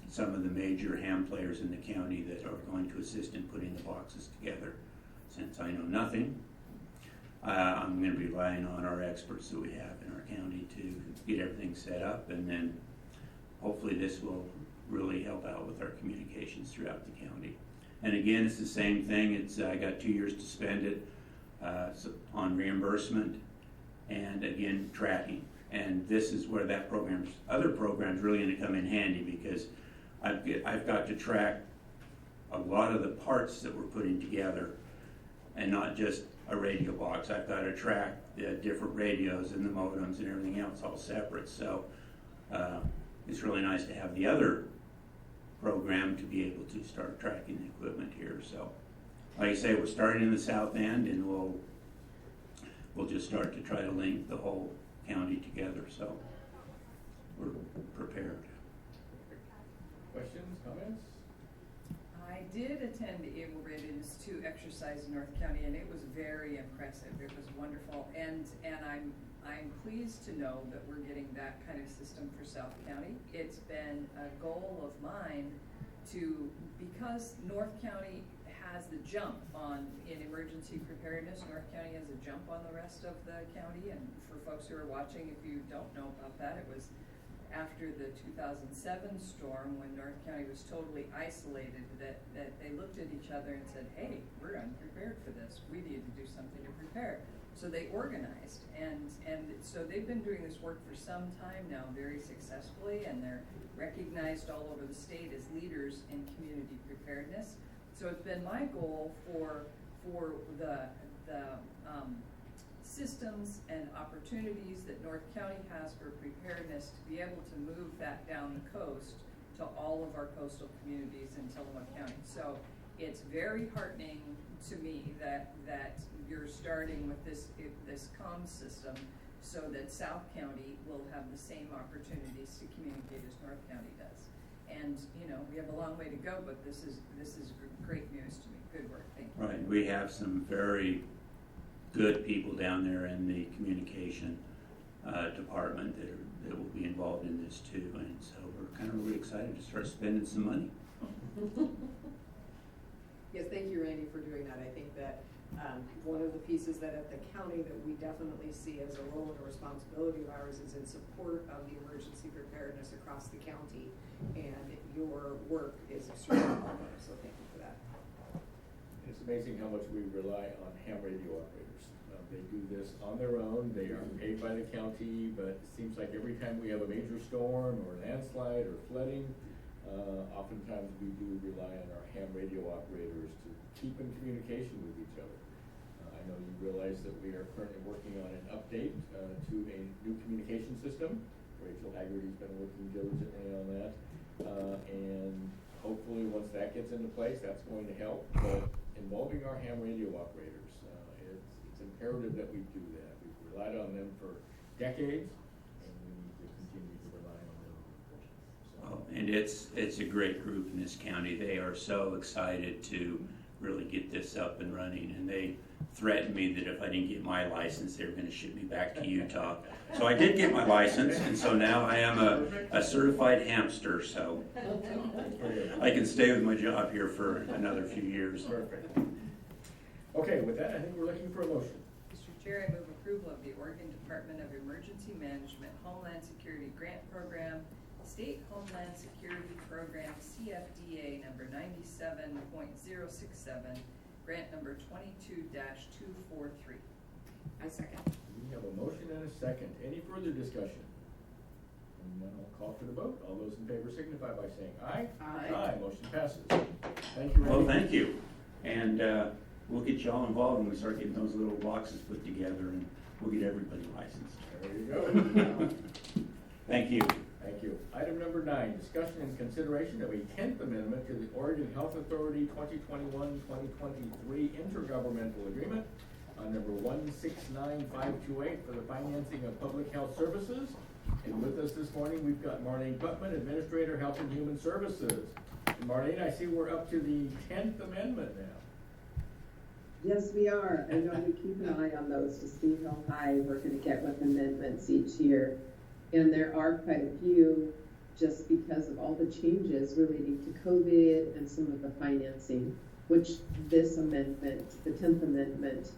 some of the major ham players in the county that are going to assist in putting the boxes together. Since I know nothing, I'm gonna be relying on our experts that we have in our county to get everything set up, and then hopefully this will really help out with our communications throughout the county. And again, it's the same thing. I got 2 years to spend it on reimbursement and again, tracking. And this is where that other program's really gonna come in handy because I've got to track a lot of the parts that we're putting together and not just a radio box. I've got to track the different radios and the modems and everything else all separate. So it's really nice to have the other program to be able to start tracking the equipment here. So like I say, we're starting in the south end, and we'll just start to try to link the whole county together. So we're prepared. Questions, comments? I did attend the Able Readiness 2 exercise in North County, and it was very impressive. It was wonderful, and I'm pleased to know that we're getting that kind of system for South County. It's been a goal of mine because North County has the jump in emergency preparedness. North County has a jump on the rest of the county, and for folks who are watching, if you don't know about that, it was after the 2007 storm, when North County was totally isolated, that they looked at each other and said, hey, we're unprepared for this. We need to do something to prepare. So they organized, and so they've been doing this work for some time now very successfully, and they're recognized all over the state as leaders in community preparedness. So it's been my goal for the systems and opportunities that North County has for preparedness to be able to move that down the coast to all of our coastal communities in Tillamook County. So it's very heartening to me that you're starting with this comm system so that South County will have the same opportunities to communicate as North County does. And we have a long way to go, but this is great news to me. Good work, thank you. Right, we have some very good people down there in the communication department that will be involved in this too, and so we're kind of really excited to start spending some money. Yes, thank you, Randy, for doing that. I think that one of the pieces that at the county that we definitely see as a role and a responsibility of ours is in support of the emergency preparedness across the county, and your work is extremely important, so thank you for that. It's amazing how much we rely on ham radio operators. They do this on their own. They are paid by the county, but it seems like every time we have a major storm or landslide or flooding, oftentimes we do rely on our ham radio operators to keep in communication with each other. I know you realize that we are currently working on an update to a new communication system. Rachel Haggerty's been working diligently on that. And hopefully once that gets into place, that's going to help. But involving our ham radio operators, it's imperative that we do that. We've relied on them for decades, and we need to continue to rely on them. So. And it's a great group in this county. They are so excited to really get this up and running, and they threatened me that if I didn't get my license, they were going to ship me back to Utah. So I did get my license, and so now I am a certified hamster, so I can stay with my job here for another few years. Perfect. Okay, with that, I think we're looking for a motion. Mr. Chair, I move approval of the Oregon Department of Emergency Management Homeland Security Grant Program, State Homeland Security Program, CFDA number 97.067, grant number 22-243. I second. We have a motion and a second. Any further discussion? And then I'll call for the vote. All those in favor signify by saying aye. Aye. Aye, motion passes. Thank you, Randy. Well, thank you. And we'll get you all involved when we start getting those little boxes put together, and we'll get everybody licensed. There you go. Thank you. Thank you. Item number 9, discussion and consideration of a 10th amendment to the Oregon Health Authority 2021-2023 intergovernmental agreement on number 169528 for the financing of public health services. And with us this morning, we've got Marlene Putman, Administrator, Health and Human Services. And Marlene, I see we're up to the 10th amendment now. Yes, we are. I know we keep an eye on those to see how high we're going to get with amendments each year. And there are quite a few just because of all the changes relating to COVID and some of the financing, which this amendment, the 10th amendment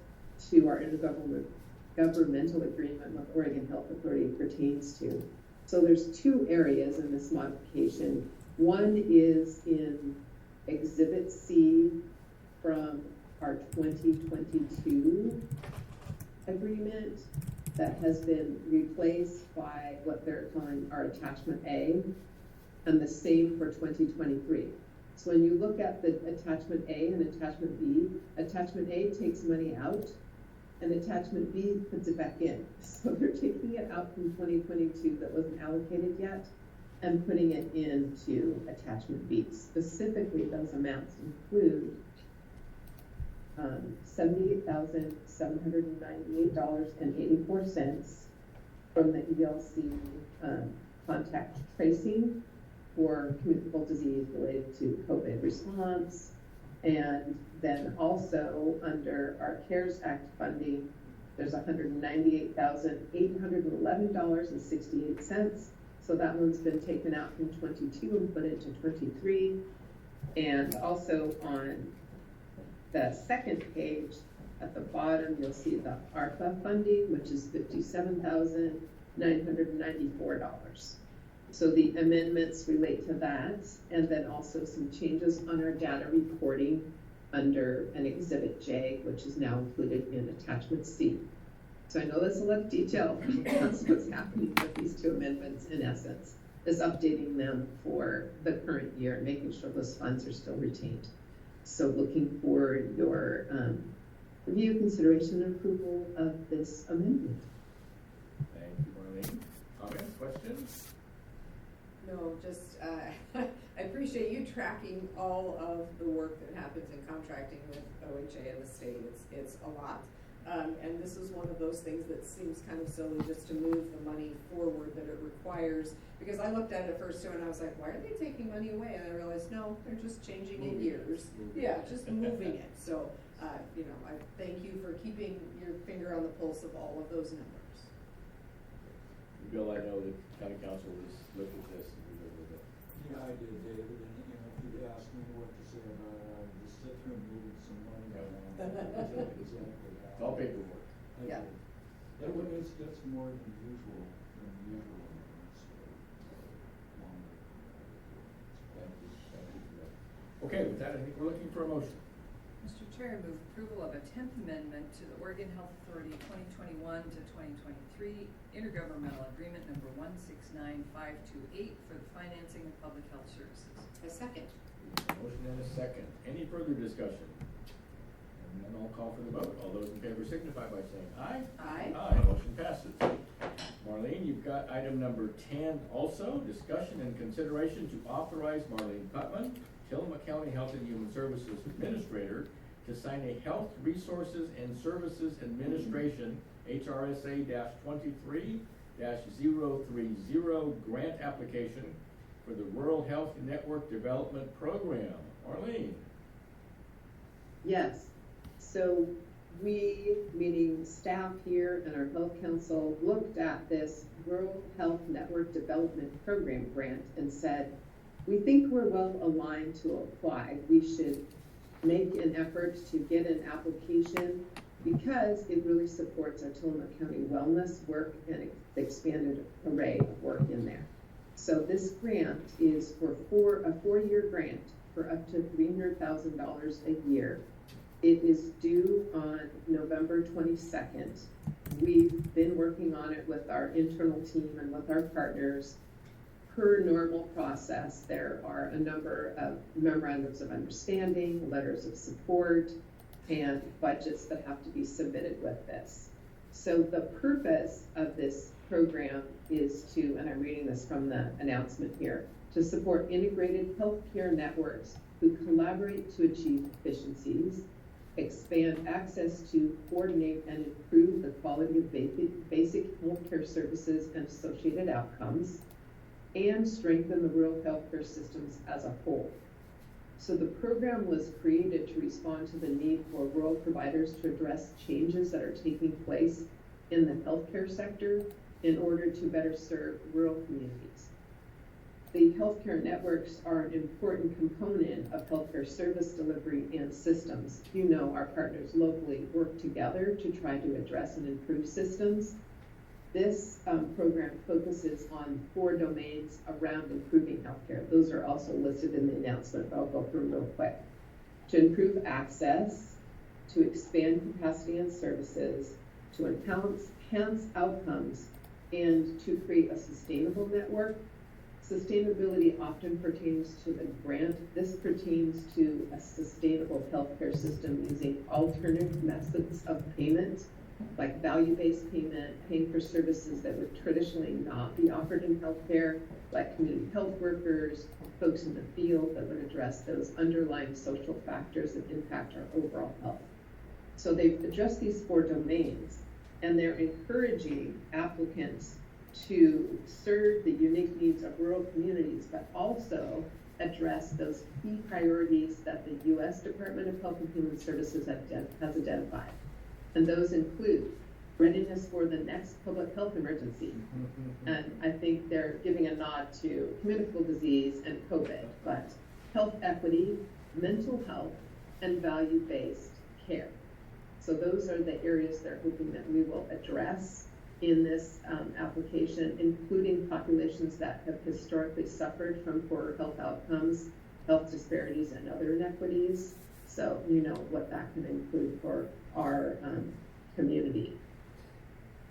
to our intergovernmental agreement with Oregon Health Authority pertains to. So there's 2 areas in this modification. One is in Exhibit C from our 2022 agreement that has been replaced by what they're calling our Attachment A, and the same for 2023. So when you look at the Attachment A and Attachment B, Attachment A takes money out, and Attachment B puts it back in. So they're taking it out from 2022 that wasn't allocated yet, and putting it into Attachment B. Specifically, those amounts include $78,798.84 from the ELC contact tracing for communicable disease related to COVID response. And then also under our CARES Act funding, there's $198,811.68. So that one's been taken out from 22 and put into 23. And also on the second page at the bottom, you'll see the ARPA funding, which is $57,994. So the amendments relate to that, and then also some changes on our data reporting under an Exhibit J, which is now included in Attachment C. So I know that's a lot of detail. That's what's happening with these 2 amendments, in essence, is updating them for the current year and making sure those funds are still retained. So looking for your review, consideration, and approval of this amendment. Thank you, Marlene. Comments, questions? No, just, I appreciate you tracking all of the work that happens in contracting with OHA and the state. It's a lot. And this is one of those things that seems kind of silly just to move the money forward that it requires. Because I looked at it first too and I was like, why are they taking money away? And I realized, no, they're just changing in years. Yeah, just moving it. So, you know, I thank you for keeping your finger on the pulse of all of those numbers. Bill, I know that county council has looked at this and we're good with it. Yeah, I did, David, and you know, if you'd asked me what to say about it, I'd just sit here and move some money around. Exactly It's that. all paperwork. Yeah. That's more than usual, Thank you. Thank you for that. Okay, with that, I think we're looking for a motion. Mr. Chair, I move approval of a 10th amendment to the Oregon Health Authority 2021 to 2023 intergovernmental agreement number 169528 for the financing of public health services. A second. Motion and a second. Any further discussion? And then I'll call for the vote. All those in favor signify by saying aye. Aye. Aye, motion passes. Marlene, you've got item number 10 also, discussion and consideration to authorize Marlene Putman, Tillamook County Health and Human Services Administrator, to sign a Health Resources and Services Administration HRSA-23-030 grant application for the Rural Health Network Development Program. Marlene. Yes. So we, meaning staff here and our health council, looked at this Rural Health Network Development Program grant and said, we think we're well aligned to apply. We should make an effort to get an application because it really supports our Tillamook County wellness work and expanded array of work in there. So this grant is for a 4-year grant for up to $300,000 a year. It is due on November 22nd. We've been working on it with our internal team and with our partners. Per normal process, there are a number of memorandums of understanding, letters of support, and budgets that have to be submitted with this. So the purpose of this program is to, and I'm reading this from the announcement here, to support integrated healthcare networks who collaborate to achieve efficiencies, expand access to, coordinate, and improve the quality of basic healthcare services and associated outcomes, and strengthen the rural healthcare systems as a whole. So the program was created to respond to the need for rural providers to address changes that are taking place in the healthcare sector in order to better serve rural communities. The healthcare networks are an important component of healthcare service delivery and systems. You know, our partners locally work together to try to address and improve systems. This program focuses on 4 domains around improving healthcare. Those are also listed in the announcement, but I'll go through them real quick. To improve access, to expand capacity and services, to enhance outcomes, and to create a sustainable network. Sustainability often pertains to the grant. This pertains to a sustainable healthcare system using alternative methods of payment, like value-based payment, paying for services that would traditionally not be offered in healthcare, like community health workers, folks in the field that would address those underlying social factors that impact our overall health. So they've addressed these 4 domains, and they're encouraging applicants to serve the unique needs of rural communities, but also address those key priorities that the U.S. Department of Health and Human Services has identified. And those include readiness for the next public health emergency. And I think they're giving a nod to communicable disease and COVID, but health equity, mental health, and value-based care. So those are the areas they're hoping that we will address in this application, including populations that have historically suffered from poorer health outcomes, health disparities, and other inequities. So you know what that can include for our community.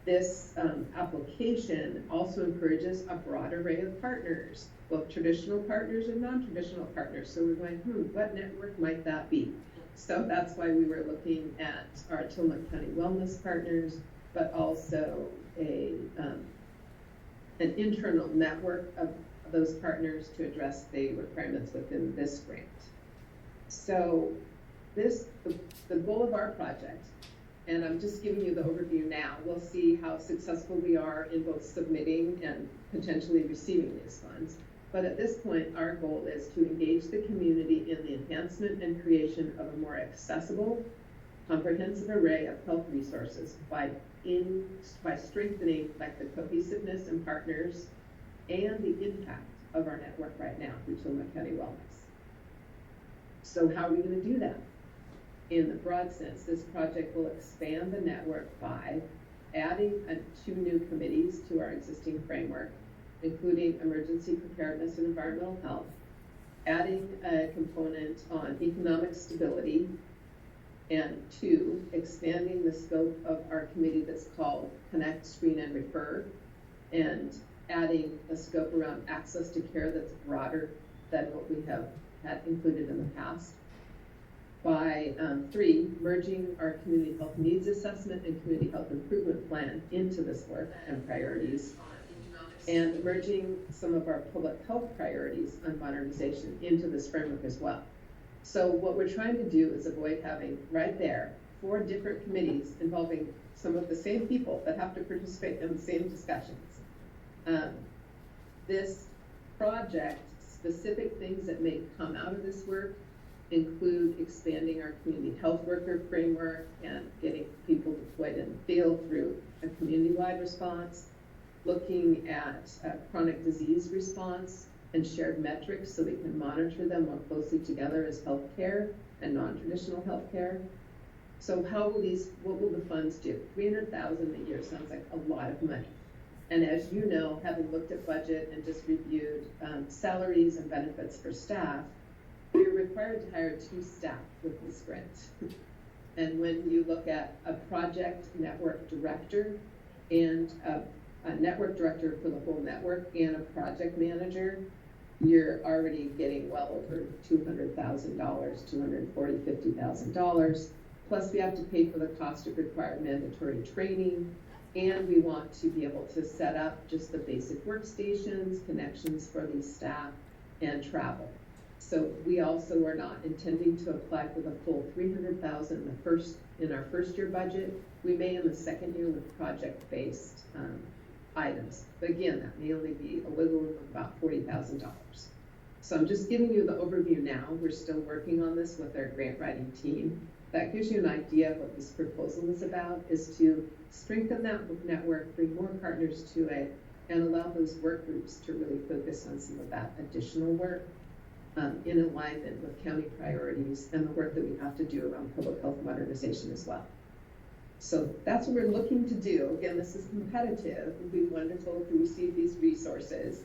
This application also encourages a broad array of partners, both traditional partners and non-traditional partners. So we're going, what network might that be? So that's why we were looking at our Tillamook County Wellness Partners, but also an internal network of those partners to address the requirements within this grant. So the goal of our project, and I'm just giving you the overview now, we'll see how successful we are in both submitting and potentially receiving these funds. But at this point, our goal is to engage the community in the enhancement and creation of a more accessible, comprehensive array of health resources by strengthening like the cohesiveness and partners and the impact of our network right now through Tillamook County Wellness. So how are we going to do that? In the broad sense, this project will expand the network by adding 2 new committees to our existing framework, including emergency preparedness and environmental health, adding a component on economic stability, and 2, expanding the scope of our committee that's called Connect, Screen, and Refer, and adding a scope around access to care that's broader than what we have had included in the past. By 3, merging our community health needs assessment and community health improvement plan into this work and priorities, and merging some of our public health priorities on modernization into this framework as well. So what we're trying to do is avoid having right there 4 different committees involving some of the same people that have to participate in the same discussions. This project, specific things that may come out of this work include expanding our community health worker framework and getting people deployed in the field through a community-wide response, looking at chronic disease response and shared metrics so we can monitor them more closely together as healthcare and non-traditional healthcare. So what will the funds do? $300,000 a year sounds like a lot of money. And as you know, having looked at budget and just reviewed salaries and benefits for staff, we are required to hire 2 staff with this grant. And when you look at a project network director and a network director for the whole network and a project manager, you're already getting well over $200,000, $240,000, $50,000. Plus, we have to pay for the cost of required mandatory training, and we want to be able to set up just the basic workstations, connections for these staff, and travel. So we also are not intending to apply for the full $300,000 in our first year budget. We may in the second year with project-based items. But again, that may only be a wiggle room of about $40,000. So I'm just giving you the overview now. We're still working on this with our grant writing team. That gives you an idea of what this proposal is about, is to strengthen that network, bring more partners to it, and allow those work groups to really focus on some of that additional work in alignment with county priorities and the work that we have to do around public health modernization as well. So that's what we're looking to do. Again, this is competitive. It would be wonderful if we receive these resources.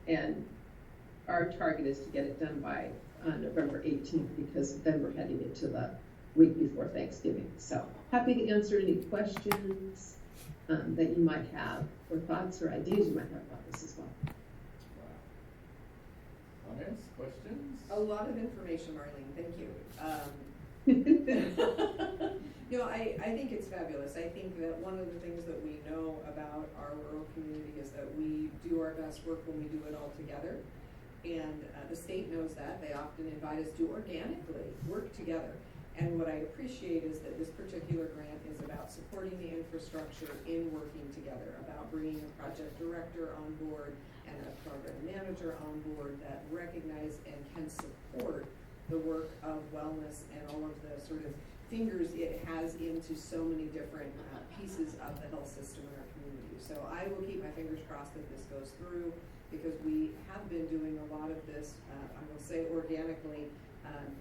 And our target is to get it done by November 18th, because then we're heading into the week before Thanksgiving. So happy to answer any questions that you might have, or thoughts or ideas you might have about this as well. Wow. Comments, questions? A lot of information, Marlene, thank you. No, I think it's fabulous. I think that one of the things that we know about our rural community is that we do our best work when we do it all together. And the state knows that. They often invite us to organically work together. And what I appreciate is that this particular grant is about supporting the infrastructure in working together, about bringing a project director on board and a program manager on board that recognize and can support the work of wellness and all of the sort of fingers it has into so many different pieces of the health system in our community. So I will keep my fingers crossed that this goes through, because we have been doing a lot of this, I will say organically,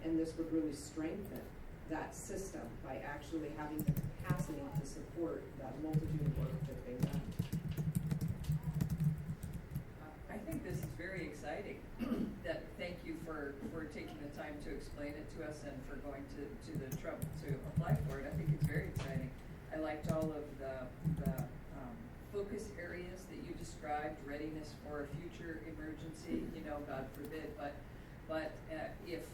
and this would really strengthen that system by actually having the capacity to support that multitude of work that's being done. I think this is very exciting. Thank you for taking the time to explain it to us and for going to the trouble to apply for it. I think it's very exciting. I liked all of the focus areas that you described, readiness for a future emergency, God forbid, but if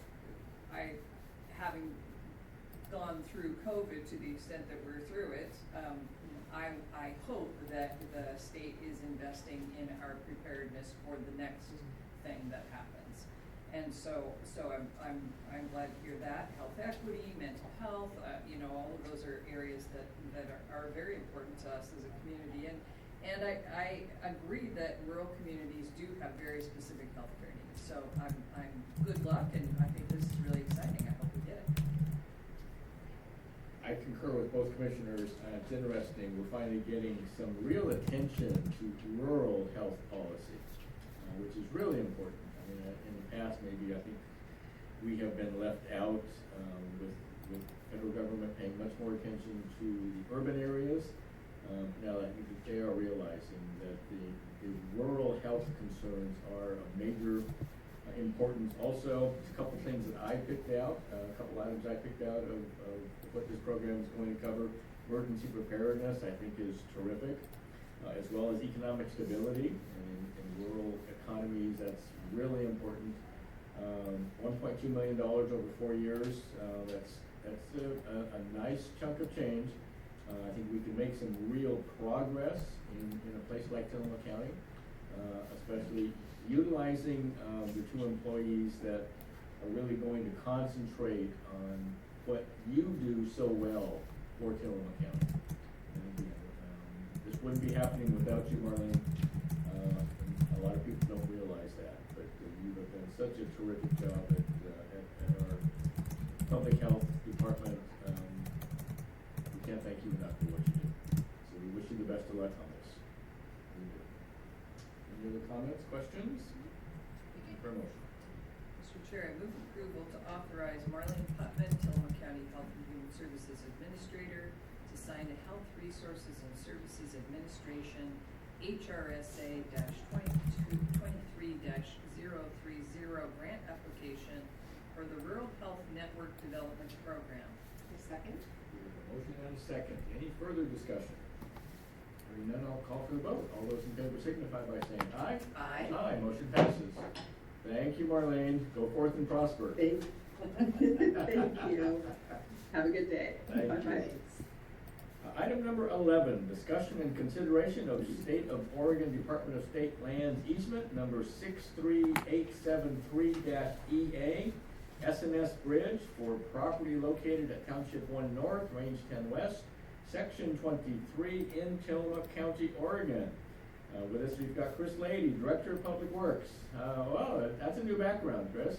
having gone through COVID to the extent that we're through it, I hope that the state is investing in our preparedness for the next thing that happens. And so I'm glad to hear that. Health equity, mental health, all of those are areas that are very important to us as a community. And I agree that rural communities do have very specific healthcare needs. So I'm good luck, and I think this is really exciting. I hope we get it. I concur with both commissioners. It's interesting. We're finally getting some real attention to rural health policy, which is really important. I mean, in the past, maybe I think we have been left out with federal government paying much more attention to the urban areas. Now I think that they are realizing that the rural health concerns are of major importance. Also, a couple things that I picked out, a couple items I picked out of what this program is going to cover. Emergency preparedness, I think, is terrific, as well as economic stability in rural economies. That's really important. $1.2 million over 4 years. That's a nice chunk of change. I think we can make some real progress in a place like Tillamook County, especially utilizing the 2 employees that are really going to concentrate on what you do so well for Tillamook County. And, this wouldn't be happening without you, Marlene. A lot of people don't realize that, but you have done such a terrific job at our public health department. We can't thank you enough for what you do. So we wish you the best of luck on this. We do. Any other comments, questions? Looking for a motion. Mr. Chair, I move approval to authorize Marlene Putman, Tillamook County Health and Human Services Administrator, to sign a Health Resources and Services Administration HRSA-23-030 grant application for the Rural Health Network Development Program. A second? We have a motion and a second. Any further discussion? Hearing none, I'll call for the vote. All those in favor signify by saying aye. Aye. Aye, motion passes. Thank you, Marlene. Go forth and prosper. Thank Thank you. Have a good day. Thank you. Bye-bye. Item number 11, discussion and consideration of State of Oregon Department of State Lands easement number 63873-EA, S&S Bridge for property located at Township 1 North, Range 10 West, Section 23 in Tillamook County, Oregon. With us, we've got Chris Lady, Director of Public Works. Well, that's a new background, Chris.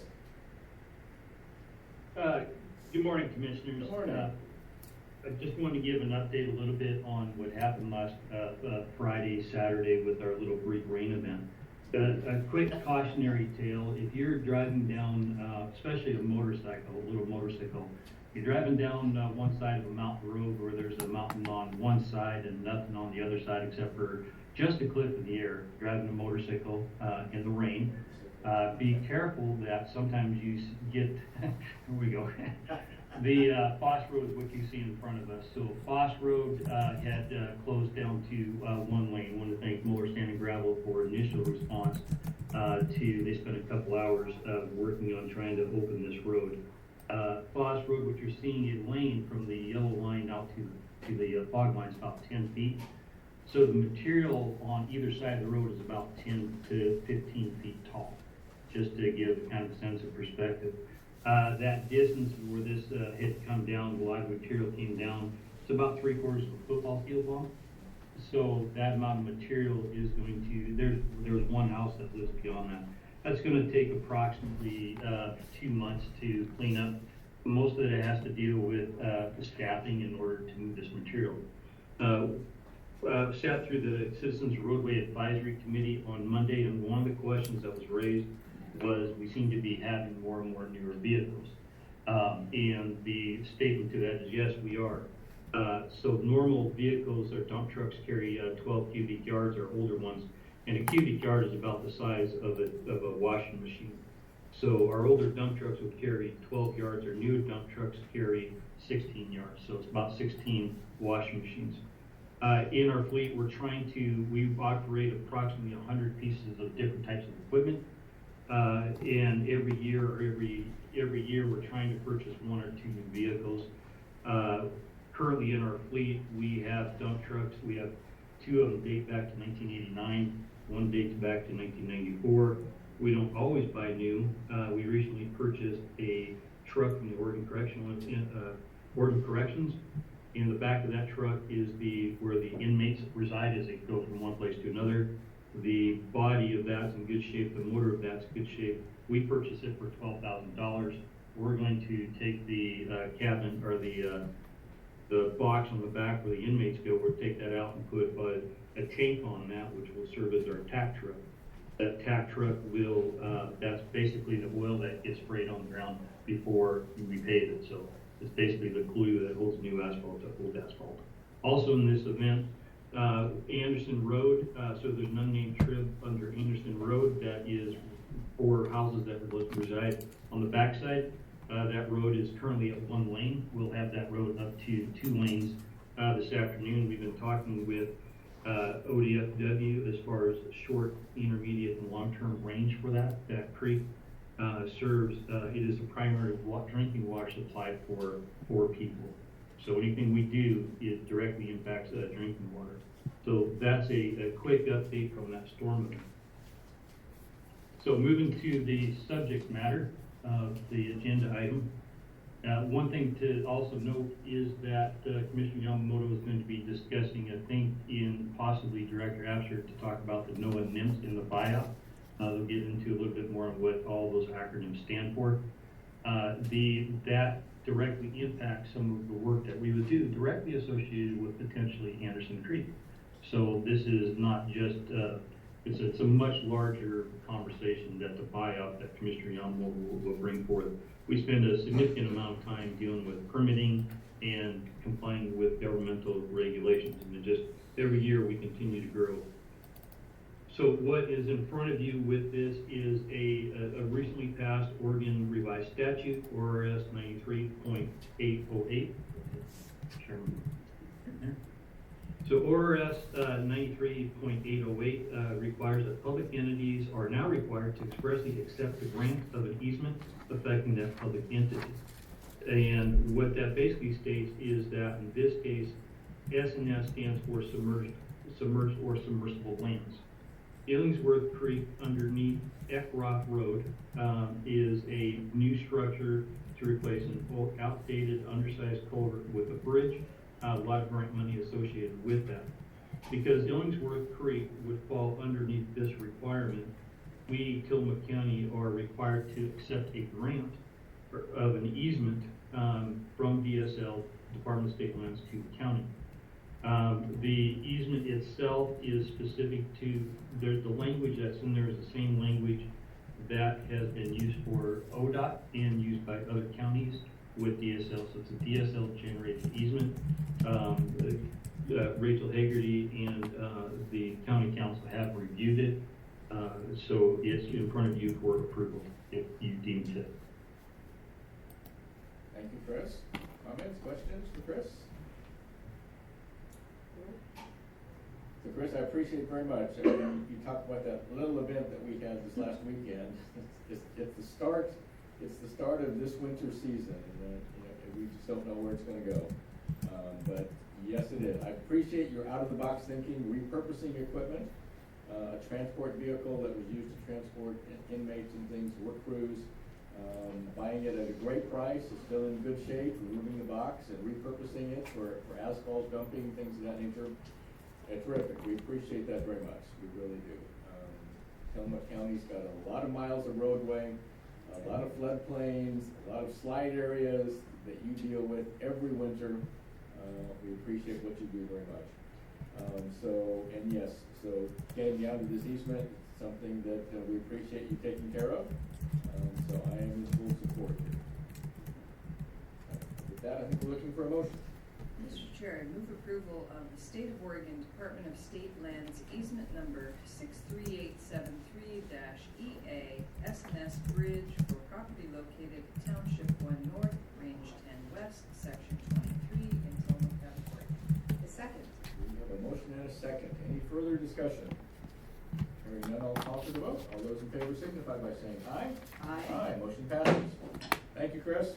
Good morning, Commissioners. Good morning. I just wanted to give an update a little bit on what happened last Friday, Saturday with our little brief rain event. A quick cautionary tale: if you're driving down, especially a little motorcycle, you're driving down one side of a mountain road where there's a mountain on one side and nothing on the other side except for just a cliff in the air, driving a motorcycle in the rain. Be careful that sometimes you get, here we go. The Foss Road is what you see in front of us. So Foss Road had closed down to one lane. I want to thank Mower Sand and Gravel for initial response they spent a couple hours working on trying to open this road. Foss Road, what you're seeing is lane from the yellow line out to the fog line is about 10 feet. So the material on either side of the road is about 10 to 15 feet tall, just to give kind of a sense of perspective. That distance where this had come down, a lot of material came down, it's about 3/4 of a football field long. So that amount of material is going to, there's one house that lives beyond that. That's going to take approximately 2 months to clean up. Most of it has to deal with staffing in order to move this material. Sat through the Citizens Roadway Advisory Committee on Monday, and one of the questions that was raised was we seem to be having more and more newer vehicles. And the statement to that is yes, we are. So normal vehicles or dump trucks carry 12 cubic yards or older ones, and a cubic yard is about the size of a washing machine. So our older dump trucks would carry 12 yards, or new dump trucks carry 16 yards. So it's about 16 washing machines. In our fleet, we operate approximately 100 pieces of different types of equipment. And every year we're trying to purchase 1 or 2 new vehicles. Currently in our fleet, we have dump trucks. We have 2 of them date back to 1989. 1 dates back to 1994. We don't always buy new. We recently purchased a truck from the Oregon Corrections. In the back of that truck is where the inmates reside as they go from one place to another. The body of that's in good shape, the motor of that's in good shape. We purchased it for $12,000. We're going to take the cabin, or the box on the back where the inmates go. We'll take that out and put a tank on that, which will serve as our tack truck. That tack truck will, that's basically the oil that gets sprayed on the ground before we pave it. So it's basically the glue that holds new asphalt to old asphalt. Also in this event, Anderson Road, so there's an unnamed trib under Anderson Road that is 4 houses that reside on the backside. That road is currently at 1 lane. We'll have that road up to 2 lanes this afternoon. We've been talking with ODFW as far as short, intermediate, and long-term range for that. That creek serves, it is a primary drinking water supply for 4 people. So anything we do, it directly impacts drinking water. So that's a quick update from that storm event. So moving to the subject matter of the agenda item. One thing to also note is that Commissioner Yamamoto is going to be discussing, I think, in possibly Director Absher, to talk about the NOAA NIMS in the buyout. They'll get into a little bit more on what all those acronyms stand for. That directly impacts some of the work that we would do directly associated with potentially Anderson Creek. So this is not just, it's a much larger conversation that the buyout that Commissioner Yamamoto will bring forth. We spend a significant amount of time dealing with permitting and complying with governmental regulations, and just every year we continue to grow. So what is in front of you with this is a recently passed Oregon Revised Statute, ORS 93.808. So ORS 93.808 requires that public entities are now required to expressly accept the grant of an easement affecting that public entity. And what that basically states is that in this case, S&S stands for submerged or submersible lands. Illingsworth Creek underneath Eckroth Road is a new structure to replace an old, outdated, undersized culvert with a bridge. A lot of grant money associated with that. Because Illingsworth Creek would fall underneath this requirement, we, Tillamook County, are required to accept a grant of an easement from DSL, Department of State Lands, to the county. The easement itself is specific to, the language that's in there is the same language that has been used for ODOT and used by other counties with DSL. So it's a DSL generated easement. Rachel Hagerty and the county council have reviewed it. So it's in front of you for approval if you deem fit. Thank you, Chris. Comments, questions for Chris? So Chris, I appreciate very much. You talked about that little event that we had this last weekend. It's the start of this winter season, and we just don't know where it's going to go. But yes, it is. I appreciate your out-of-the-box thinking, repurposing equipment, a transport vehicle that was used to transport inmates and things, work crews, buying it at a great price, it's still in good shape, removing the box and repurposing it for asphalt dumping, things of that nature. It's terrific. We appreciate that very much. We really do. Tillamook County's got a lot of miles of roadway, a lot of floodplains, a lot of slide areas that you deal with every winter. We appreciate what you do very much. So getting down to this easement is something that we appreciate you taking care of. So I am in full support here. With that, I think we're looking for a motion. Mr. Chair, I move approval of the State of Oregon Department of State Lands easement number 63873-EA S&S Bridge for property located at Township 1 North, Range 10 West, Section 23 in Tillamook County, Oregon. A second. We have a motion and a second. Any further discussion? Hearing none, I'll call for the vote. All those in favor signify by saying aye. Aye. Aye, motion passes. Thank you, Chris.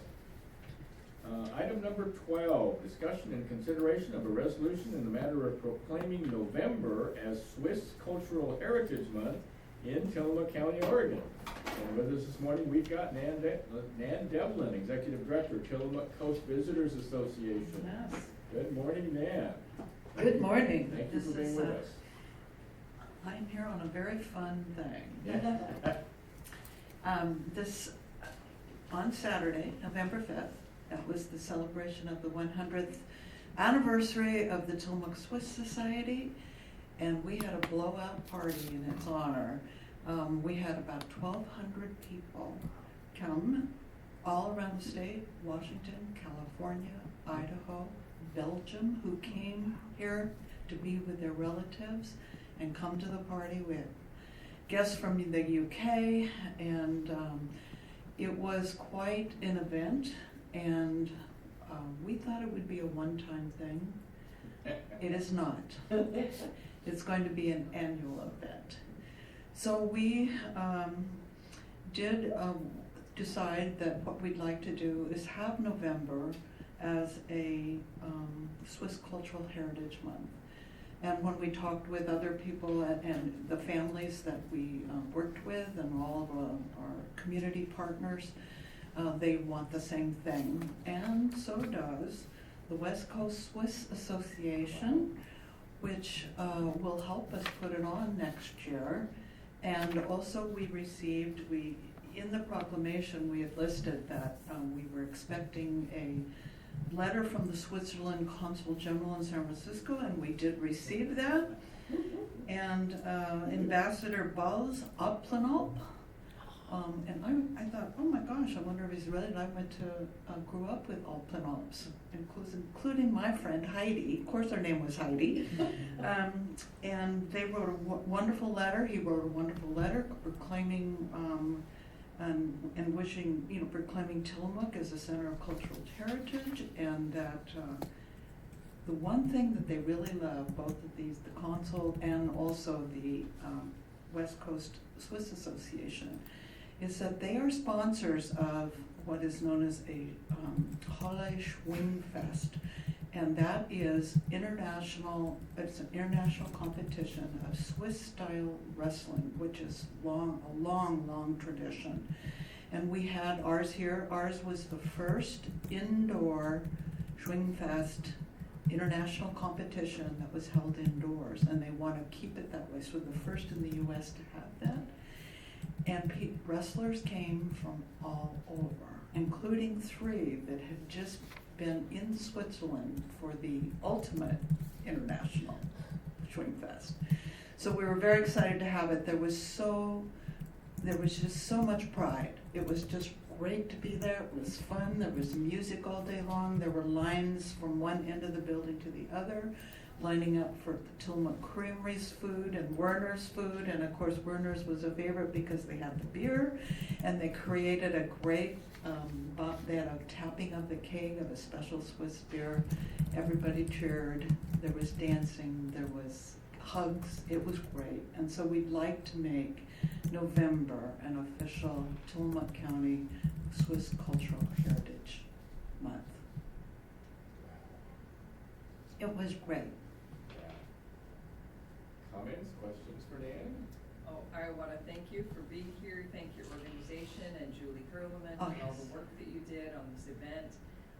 Item number 12, discussion and consideration of a resolution in the matter of proclaiming November as Swiss Cultural Heritage Month in Tillamook County, Oregon. And with us this morning, we've got Nan Devlin, Executive Director, Tillamook Coast Visitors Association. Yes. Good morning, Nan. Good morning. Thank you for being with us. I'm here on a very fun thing. On Saturday, November 5th, that was the celebration of the 100th anniversary of the Tillamook Swiss Society, and we had a blowout party in its honor. We had about 1,200 people come all around the state, Washington, California, Idaho, Belgium, who came here to be with their relatives and come to the party. We had guests from the UK, and it was quite an event, and we thought it would be a one-time thing. It is not. It's going to be an annual event. So we did decide that what we'd like to do is have November as a Swiss Cultural Heritage Month. And when we talked with other people and the families that we worked with and all of our community partners, they want the same thing. And so does the West Coast Swiss Association, which will help us put it on next year. And also in the proclamation, we had listed that we were expecting a letter from the Switzerland Consul General in San Francisco, and we did receive that. And Ambassador Buzz Oplenop, and I thought, oh my gosh, I wonder if he's related. I went to, grew up with Oplenop's, including my friend Heidi. Of course, her name was Heidi. And they wrote a wonderful letter. He wrote a wonderful letter proclaiming and wishing, proclaiming Tillamook as a center of cultural heritage, and that The one thing that they really love, both of these, the Console and also the West Coast Swiss Association, is that they are sponsors of what is known as a Halle Schwingfest. And that is it's an international competition of Swiss-style wrestling, which is a long tradition. And we had ours here. Ours was the first indoor Schwingfest international competition that was held indoors, and they want to keep it that way. So the first in the U.S. to have that. And wrestlers came from all over, including 3 that had just been in Switzerland for the ultimate international Schwingfest. So we were very excited to have it. There was just so much pride. It was just great to be there. It was fun. There was music all day long. There were lines from one end of the building to the other, lining up for the Tillamook Creamery's food and Werner's food. And of course, Werner's was a favorite because they had the beer, and they created a great they had a tapping of the keg of a special Swiss beer. Everybody cheered. There was dancing. There was hugs. It was great. And so we'd like to make November an official Tillamook County Swiss Cultural Heritage Month. It was great. Comments, questions for Dan? Oh, I want to thank you for being here. Thank your organization and Julie Hurleman Oh, for all yes. the work that you did on this event.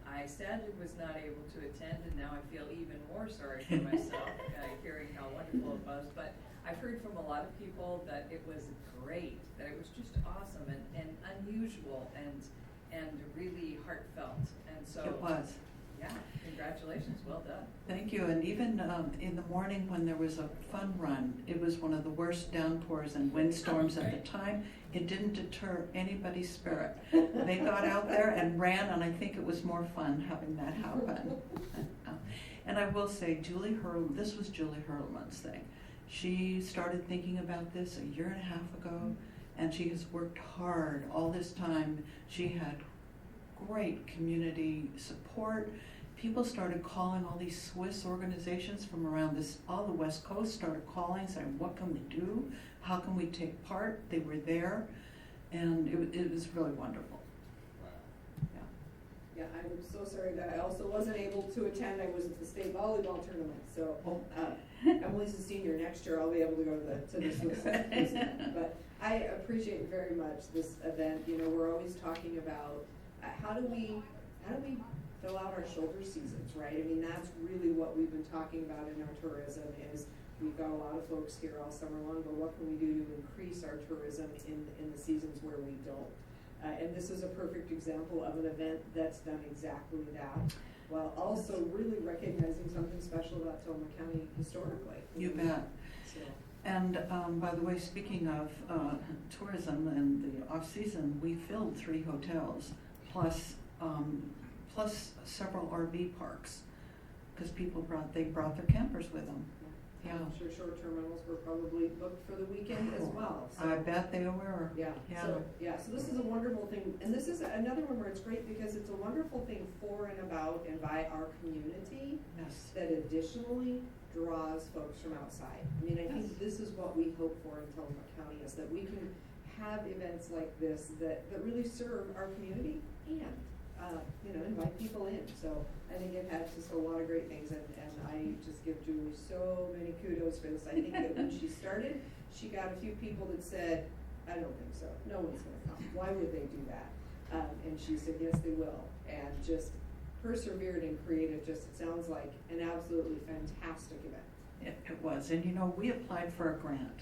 I sadly was not able to attend, and now I feel even more sorry for myself, hearing how wonderful it was. But I've heard from a lot of people that it was great, that it was just awesome and unusual and really heartfelt. And so It was. Yeah, congratulations, well done. Thank you. And even in the morning when there was a fun run, it was one of the worst downpours and windstorms at the time. It didn't deter anybody's spirit. They got out there and ran, and I think it was more fun having that happen. And I will say, this was Julie Hurleman's thing. She started thinking about this a year and a half ago, and she has worked hard all this time. She had great community support. People started calling all these Swiss organizations from around all the West Coast started calling, saying, what can we do? How can we take part? They were there, and it was really wonderful. Wow. Yeah, I'm so sorry that I also wasn't able to attend. I was at the state volleyball tournament, so Emily's a senior. Next year, I'll be able to go to the Swiss. But I appreciate very much this event. You know, we're always talking about how do we fill out our shoulder seasons, right? I mean, that's really what we've been talking about in our tourism is we've got a lot of folks here all summer long, but what can we do to increase our tourism in the seasons where we don't? And this is a perfect example of an event that's done exactly that, while also really recognizing something special about Tillamook County historically. You bet. So. And by the way, speaking of tourism and the off-season, we filled 3 hotels, plus several RV parks, because people brought their campers with them. Yeah. I'm sure short-term rentals were probably booked for the weekend as well. So. I bet they were. Yeah. Yeah. So this is a wonderful thing, and this is another one where it's great because it's a wonderful thing for and about and by our community. Yes. That additionally draws folks from outside. I mean, I think this is what we hope for in Tillamook County is that we can have events like this that really serve our community and invite people in. So I think it has just a lot of great things, and I just give Julie so many kudos for this. I think that when she started, she got a few people that said, I don't think so. No one's going to come. Why would they do that? And she said, yes, they will. And just persevered and created it sounds like an absolutely fantastic event. It was. And we applied for a grant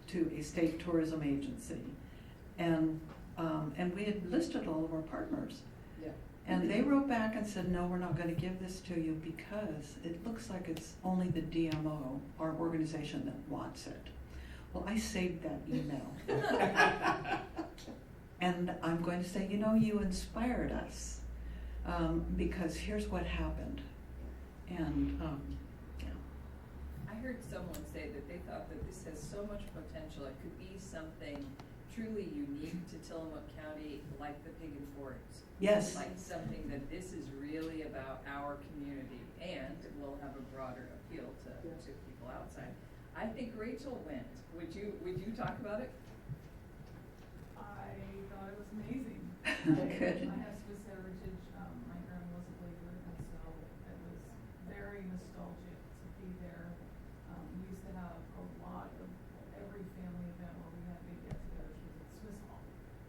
to a state tourism agency. And we had listed all of our partners. Yeah. And they wrote back and said, no, we're not going to give this to you because it looks like it's only the DMO, our organization, that wants it. Well, I saved that email. And I'm going to say, you inspired us because here's what happened. And I heard someone say that they thought that this has so much potential. It could be something truly unique to Tillamook County, like the Pig and Forks. Yes. Like something that this is really about our community, and will have a broader appeal to people outside. I think Rachel went. Would you talk about it? I thought it was amazing. Good. I have Swiss heritage. My grandma was a labor, and so it was very nostalgic to be there. We used to have a lot of every family event where we had big get-togethers was at Swiss Hall.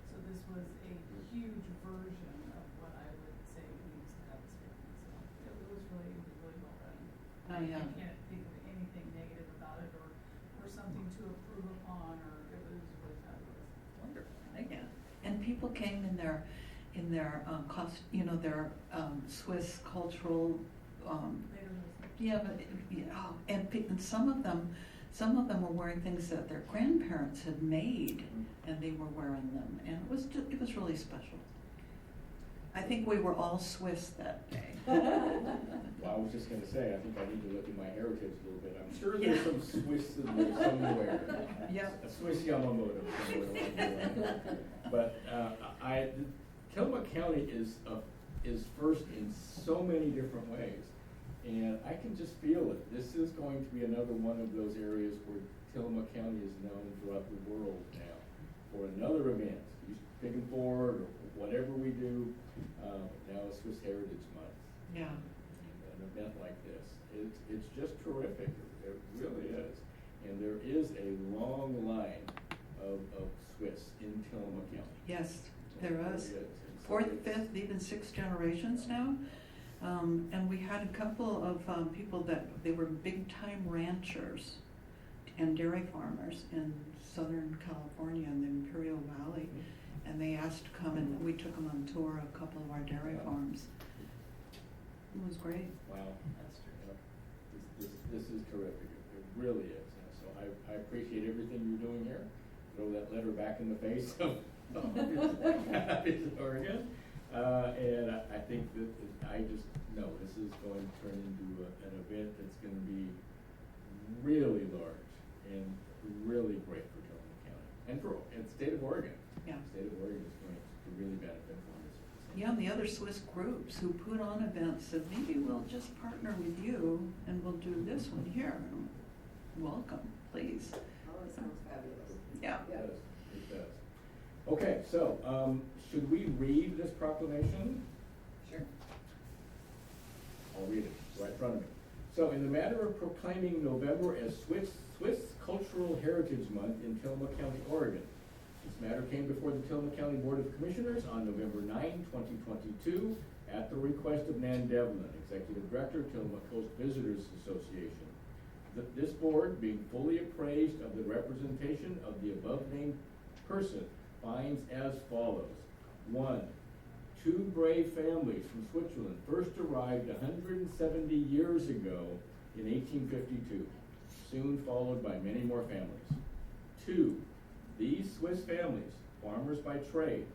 So this was a huge version of what I would say we used to have as families. So it was really well done. I can't think of anything negative about it or something to improve upon, or it was really fabulous. Wonderful. Thank you. And people came in their their Swiss cultural, and some of them were wearing things that their grandparents had made, and they were wearing them, and it was really special. I think we were all Swiss that day. Well, I was just gonna say, I think I need to look at my heritage a little bit. I'm sure there's some Swiss in there somewhere. Yeah. A Swiss Yamamoto somewhere along the way. But Tillamook County is first in so many different ways. And I can just feel it. This is going to be another one of those areas where Tillamook County is known throughout the world now for another event. Pig and Ford, or whatever we do, now it's Swiss Heritage Month. Yeah. An event like this. It's just terrific. It really is. And there is a long line of Swiss in Tillamook County. Yes, there Really was. is. And so Fourth, it's- fifth, even sixth generations now. And we had a couple of people that they were big-time ranchers and dairy farmers in Southern California in the Imperial Valley. And they asked to come, and we took them on tour of a couple of our dairy farms. It was great. Wow, that's true. This is terrific. It really is. And so I appreciate everything you're doing here. Throw that letter back in the face of Oregon. And I think that I just know this is going to turn into an event that's going to be really large and really great for Tillamook County and for the state of Oregon. Yeah. The state of Oregon is going to really benefit from this. Yeah, and the other Swiss groups who put on events said, maybe we'll just partner with you and we'll do this one here. Welcome, please. Oh, it sounds fabulous. Yeah. It does. It does. Okay, so should we read this proclamation? Sure. I'll read it right in front of me. So, in the matter of proclaiming November as Swiss Cultural Heritage Month in Tillamook County, Oregon, this matter came before the Tillamook County Board of Commissioners on November 9, 2022, at the request of Nan Devlin, Executive Director, Tillamook Coast Visitors Association. This board, being fully appraised of the representation of the above-named person, finds as follows. 1. Two brave families from Switzerland first arrived 170 years ago in 1852, soon followed by many more families. 2. These Swiss families, farmers by trade,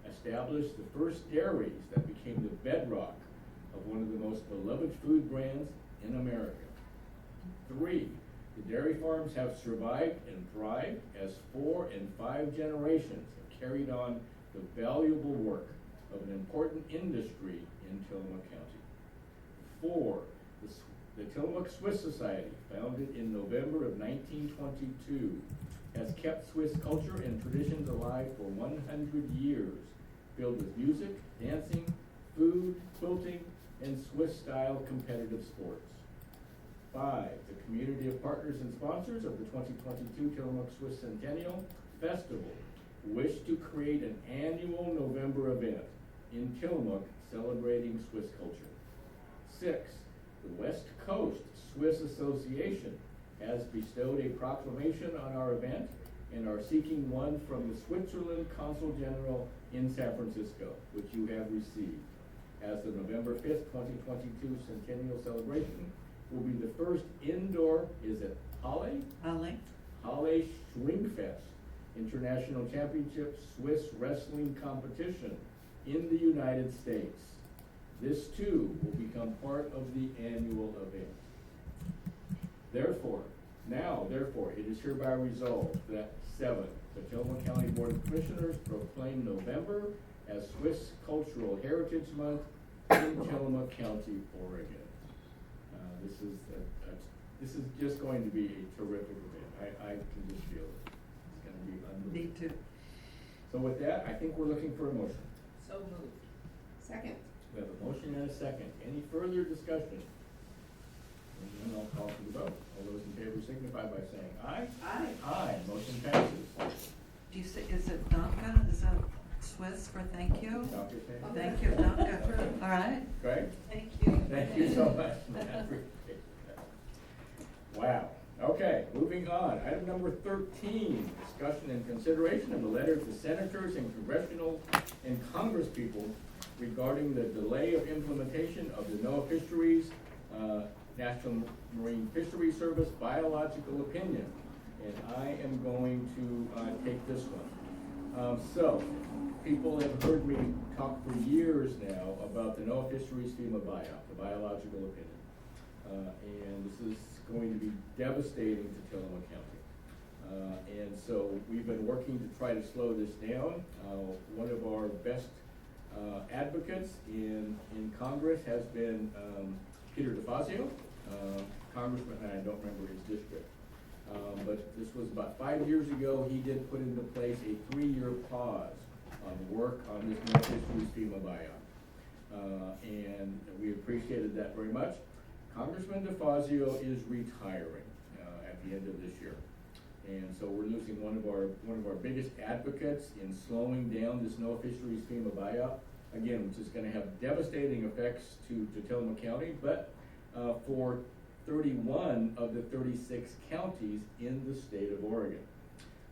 established the first dairies that became the bedrock of one of the most beloved food brands in America. 3. The dairy farms have survived and thrived as 4 and 5 generations have carried on the valuable work of an important industry in Tillamook County. 4. The Tillamook Swiss Society, founded in November of 1922, has kept Swiss culture and traditions alive for 100 years, filled with music, dancing, food, quilting, and Swiss-style competitive sports. 5. The community of partners and sponsors of the 2022 Tillamook Swiss Centennial Festival wish to create an annual November event in Tillamook celebrating Swiss culture. 6. The West Coast Swiss Association has bestowed a proclamation on our event and are seeking one from the Switzerland Consul General in San Francisco, which you have received. As the November 5th, 2022 Centennial Celebration will be the first indoor, is it Halle Schwingfest International Championship Swiss Wrestling Competition in the United States. This too will become part of the annual event. Therefore, now therefore, it is hereby resolved that 7, the Tillamook County Board of Commissioners proclaim November as Swiss Cultural Heritage Month in Tillamook County, Oregon. This is just going to be a terrific event. I can just feel it. It's going to be unbelievable. Me too. So with that, I think we're looking for a motion. So moved. Second. We have a motion and a second. Any further discussion? And then I'll call for the vote. All those in favor signify by saying aye. Aye. Aye, motion passes. Do you say, is it Danke? Is that Swiss for thank you? Dr. Shane? Thank you, Danke. All right. Greg? Thank you. Thank you so much. I appreciate that. Wow. Okay, moving on. Item number 13, discussion and consideration of the letter to senators and congressional and congresspeople regarding the delay of implementation of the NOAA Fisheries, National Marine Fisheries Service biological opinion. And I am going to take this one. So, people have heard me talk for years now about the NOAA Fisheries FEMA buyout, the biological opinion. And this is going to be devastating to Tillamook County. And so we've been working to try to slow this down. One of our best advocates in Congress has been Peter DeFazio, Congressman, and I don't remember his district. But this was about 5 years ago. He did put into place a 3-year pause on work on this NOAA Fisheries FEMA buyout. And we appreciated that very much. Congressman DeFazio is retiring at the end of this year. And so we're losing one of our biggest advocates in slowing down this NOAA Fisheries FEMA buyout, again, which is going to have devastating effects to Tillamook County, but for 31 of the 36 counties in the state of Oregon.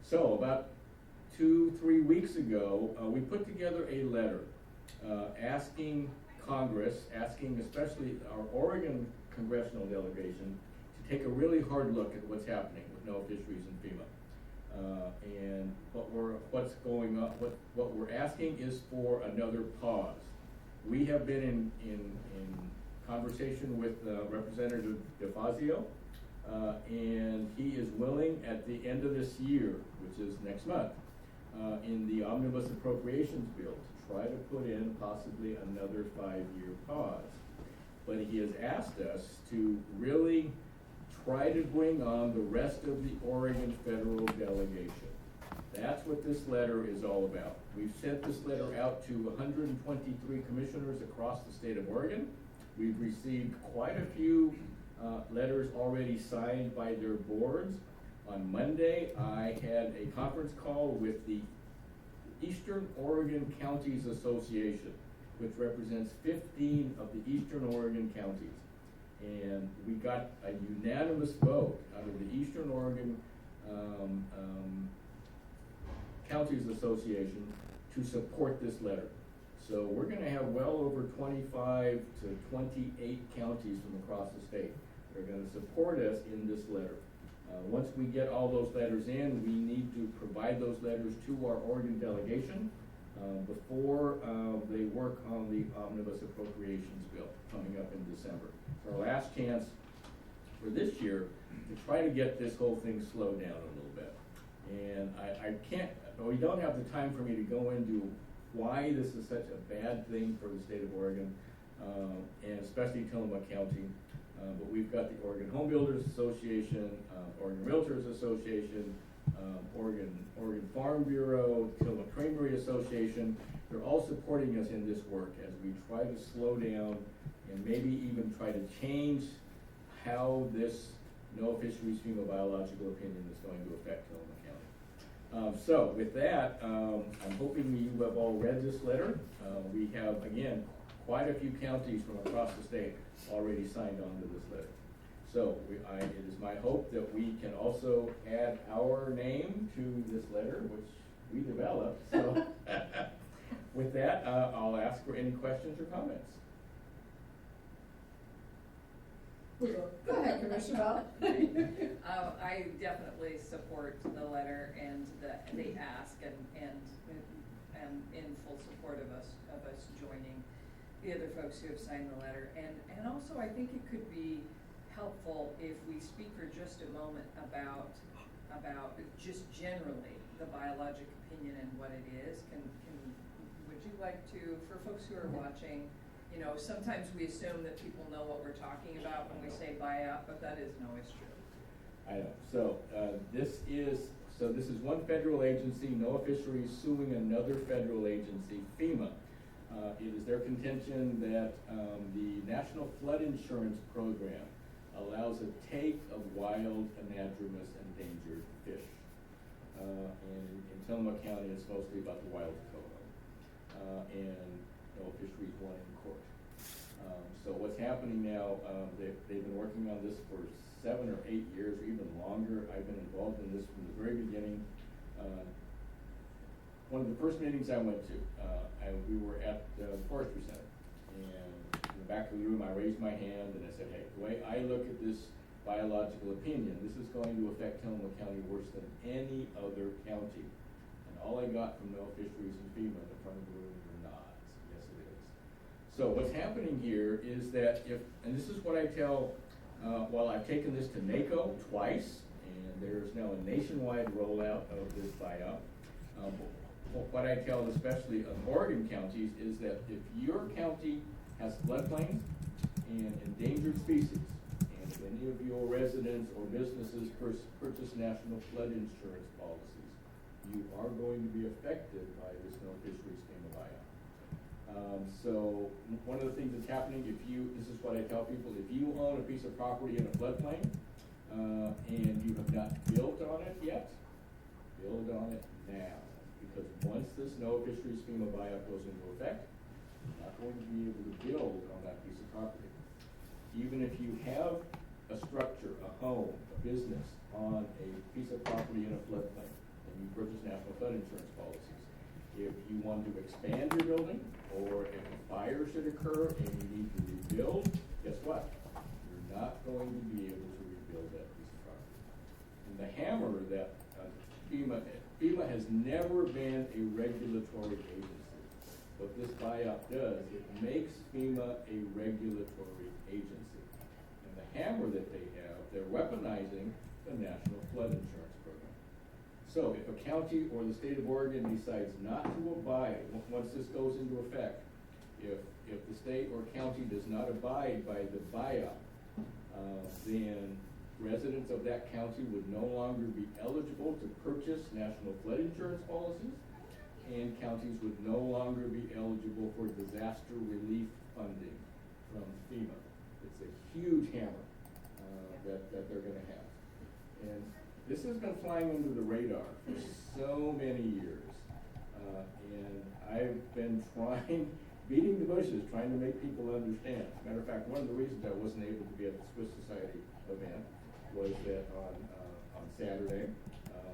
So about 2-3 weeks ago, we put together a letter asking Congress, asking especially our Oregon congressional delegation, to take a really hard look at what's happening with NOAA Fisheries and FEMA. And what's going on, what we're asking is for another pause. We have been in conversation with Representative DeFazio, and he is willing at the end of this year, which is next month, in the omnibus appropriations bill to try to put in possibly another 5-year pause. But he has asked us to really try to bring on the rest of the Oregon federal delegation. That's what this letter is all about. We've sent this letter out to 123 commissioners across the state of Oregon. We've received quite a few letters already signed by their boards. On Monday, I had a conference call with the Eastern Oregon Counties Association, which represents 15 of the Eastern Oregon counties. And we got a unanimous vote out of the Eastern Oregon Counties Association to support this letter. So we're going to have well over 25 to 28 counties from across the state that are going to support us in this letter. Once we get all those letters in, we need to provide those letters to our Oregon delegation before they work on the omnibus appropriations bill coming up in December. It's our last chance for this year to try to get this whole thing slowed down a little bit. And we don't have the time for me to go into why this is such a bad thing for the state of Oregon, and especially Tillamook County. But we've got the Oregon Home Builders Association, Oregon Realtors Association, Oregon Farm Bureau, Tillamook Creamery Association. They're all supporting us in this work as we try to slow down and maybe even try to change how this NOAA Fisheries FEMA biological opinion is going to affect Tillamook County. So with that, I'm hoping you have all read this letter. We have, again, quite a few counties from across the state already signed on to this letter. So it is my hope that we can also add our name to this letter, which we developed. So with that, I'll ask for any questions or comments. Go ahead, Commissioner Bell. I definitely support the letter and the ask, and in full support of us joining the other folks who have signed the letter. And also I think it could be helpful if we speak for just a moment about just generally the biologic opinion and what it is. Would you like to, for folks who are watching, you know, sometimes we assume that people know what we're talking about when we say buyout, but that isn't always true. I know. So this is one federal agency, NOAA Fisheries, suing another federal agency, FEMA. It is their contention that the National Flood Insurance Program allows a take of wild, anadromous, endangered fish. And in Tillamook County, it's mostly about the wild koho. And NOAA Fisheries won in court. So what's happening now, they've been working on this for 7 or 8 years, or even longer. I've been involved in this from the very beginning. One of the first meetings I went to, we were at the Forestry Center. And in the back of the room, I raised my hand and I said, hey, the way I look at this biological opinion, this is going to affect Tillamook County worse than any other county. And all I got from NOAA Fisheries and FEMA in the front of the room were nods. Yes, it is. So what's happening here is that and this is what I tell, well, I've taken this to NACO twice, and there's now a nationwide rollout of this buyout. What I tell especially Oregon counties is that if your county has floodplains and endangered species, and if any of your residents or businesses purchase national flood insurance policies, you are going to be affected by this NOAA Fisheries FEMA buyout. So one of the things that's happening, this is what I tell people, if you own a piece of property in a floodplain, and you have not built on it yet, build on it now. Because once this NOAA Fisheries FEMA buyout goes into effect, you're not going to be able to build on that piece of property. Even if you have a structure, a home, a business on a piece of property in a floodplain, and you purchase national flood insurance policies, if you want to expand your building, or if a fire should occur and you need to rebuild, guess what? You're not going to be able to rebuild that piece of property. And the hammer that FEMA has never been a regulatory agency. What this buyout does, it makes FEMA a regulatory agency. And the hammer that they have, they're weaponizing the National Flood Insurance Program. So if a county or the state of Oregon decides not to abide, once this goes into effect, if the state or county does not abide by the buyout, then residents of that county would no longer be eligible to purchase national flood insurance policies, and counties would no longer be eligible for disaster relief funding from FEMA. It's a huge hammer that they're going to have. And this has been flying under the radar for so many years. And I've been beating the bushes, trying to make people understand. As a matter of fact, one of the reasons I wasn't able to be at the Swiss Society event was that on Saturday,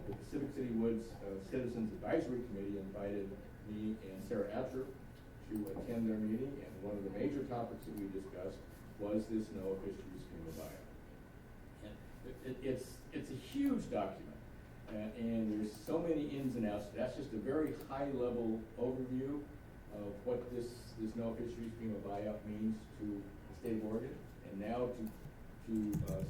the Pacific City Woods Citizens Advisory Committee invited me and Sarah Atcher to attend their meeting, and one of the major topics that we discussed was this NOAA Fisheries FEMA buyout. And it's a huge document, and there's so many ins and outs. That's just a very high-level overview of what this NOAA Fisheries FEMA buyout means to the state of Oregon, and now to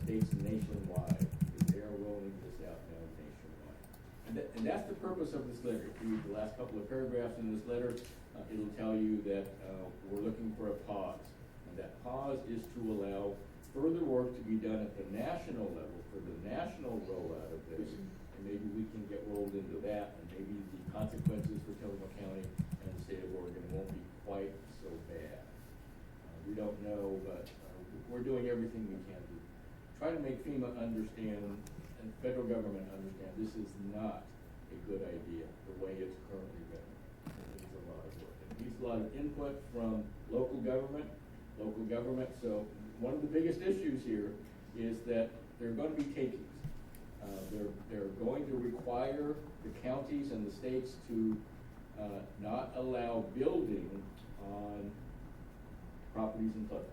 states nationwide, because they are rolling this out now nationwide. And that's the purpose of this letter. If you read the last couple of paragraphs in this letter, it'll tell you that we're looking for a pause. And that pause is to allow further work to be done at the national level for the national rollout of this. And maybe we can get rolled into that, and maybe the consequences for Tillamook County and the state of Oregon won't be quite so bad. We don't know, but we're doing everything we can to try to make FEMA understand and federal government understand this is not a good idea the way it's currently been. It needs a lot of work. It needs a lot of input from local government. So one of the biggest issues here is that there are going to be takings. They're going to require the counties and the states to not allow building on properties and floodplains.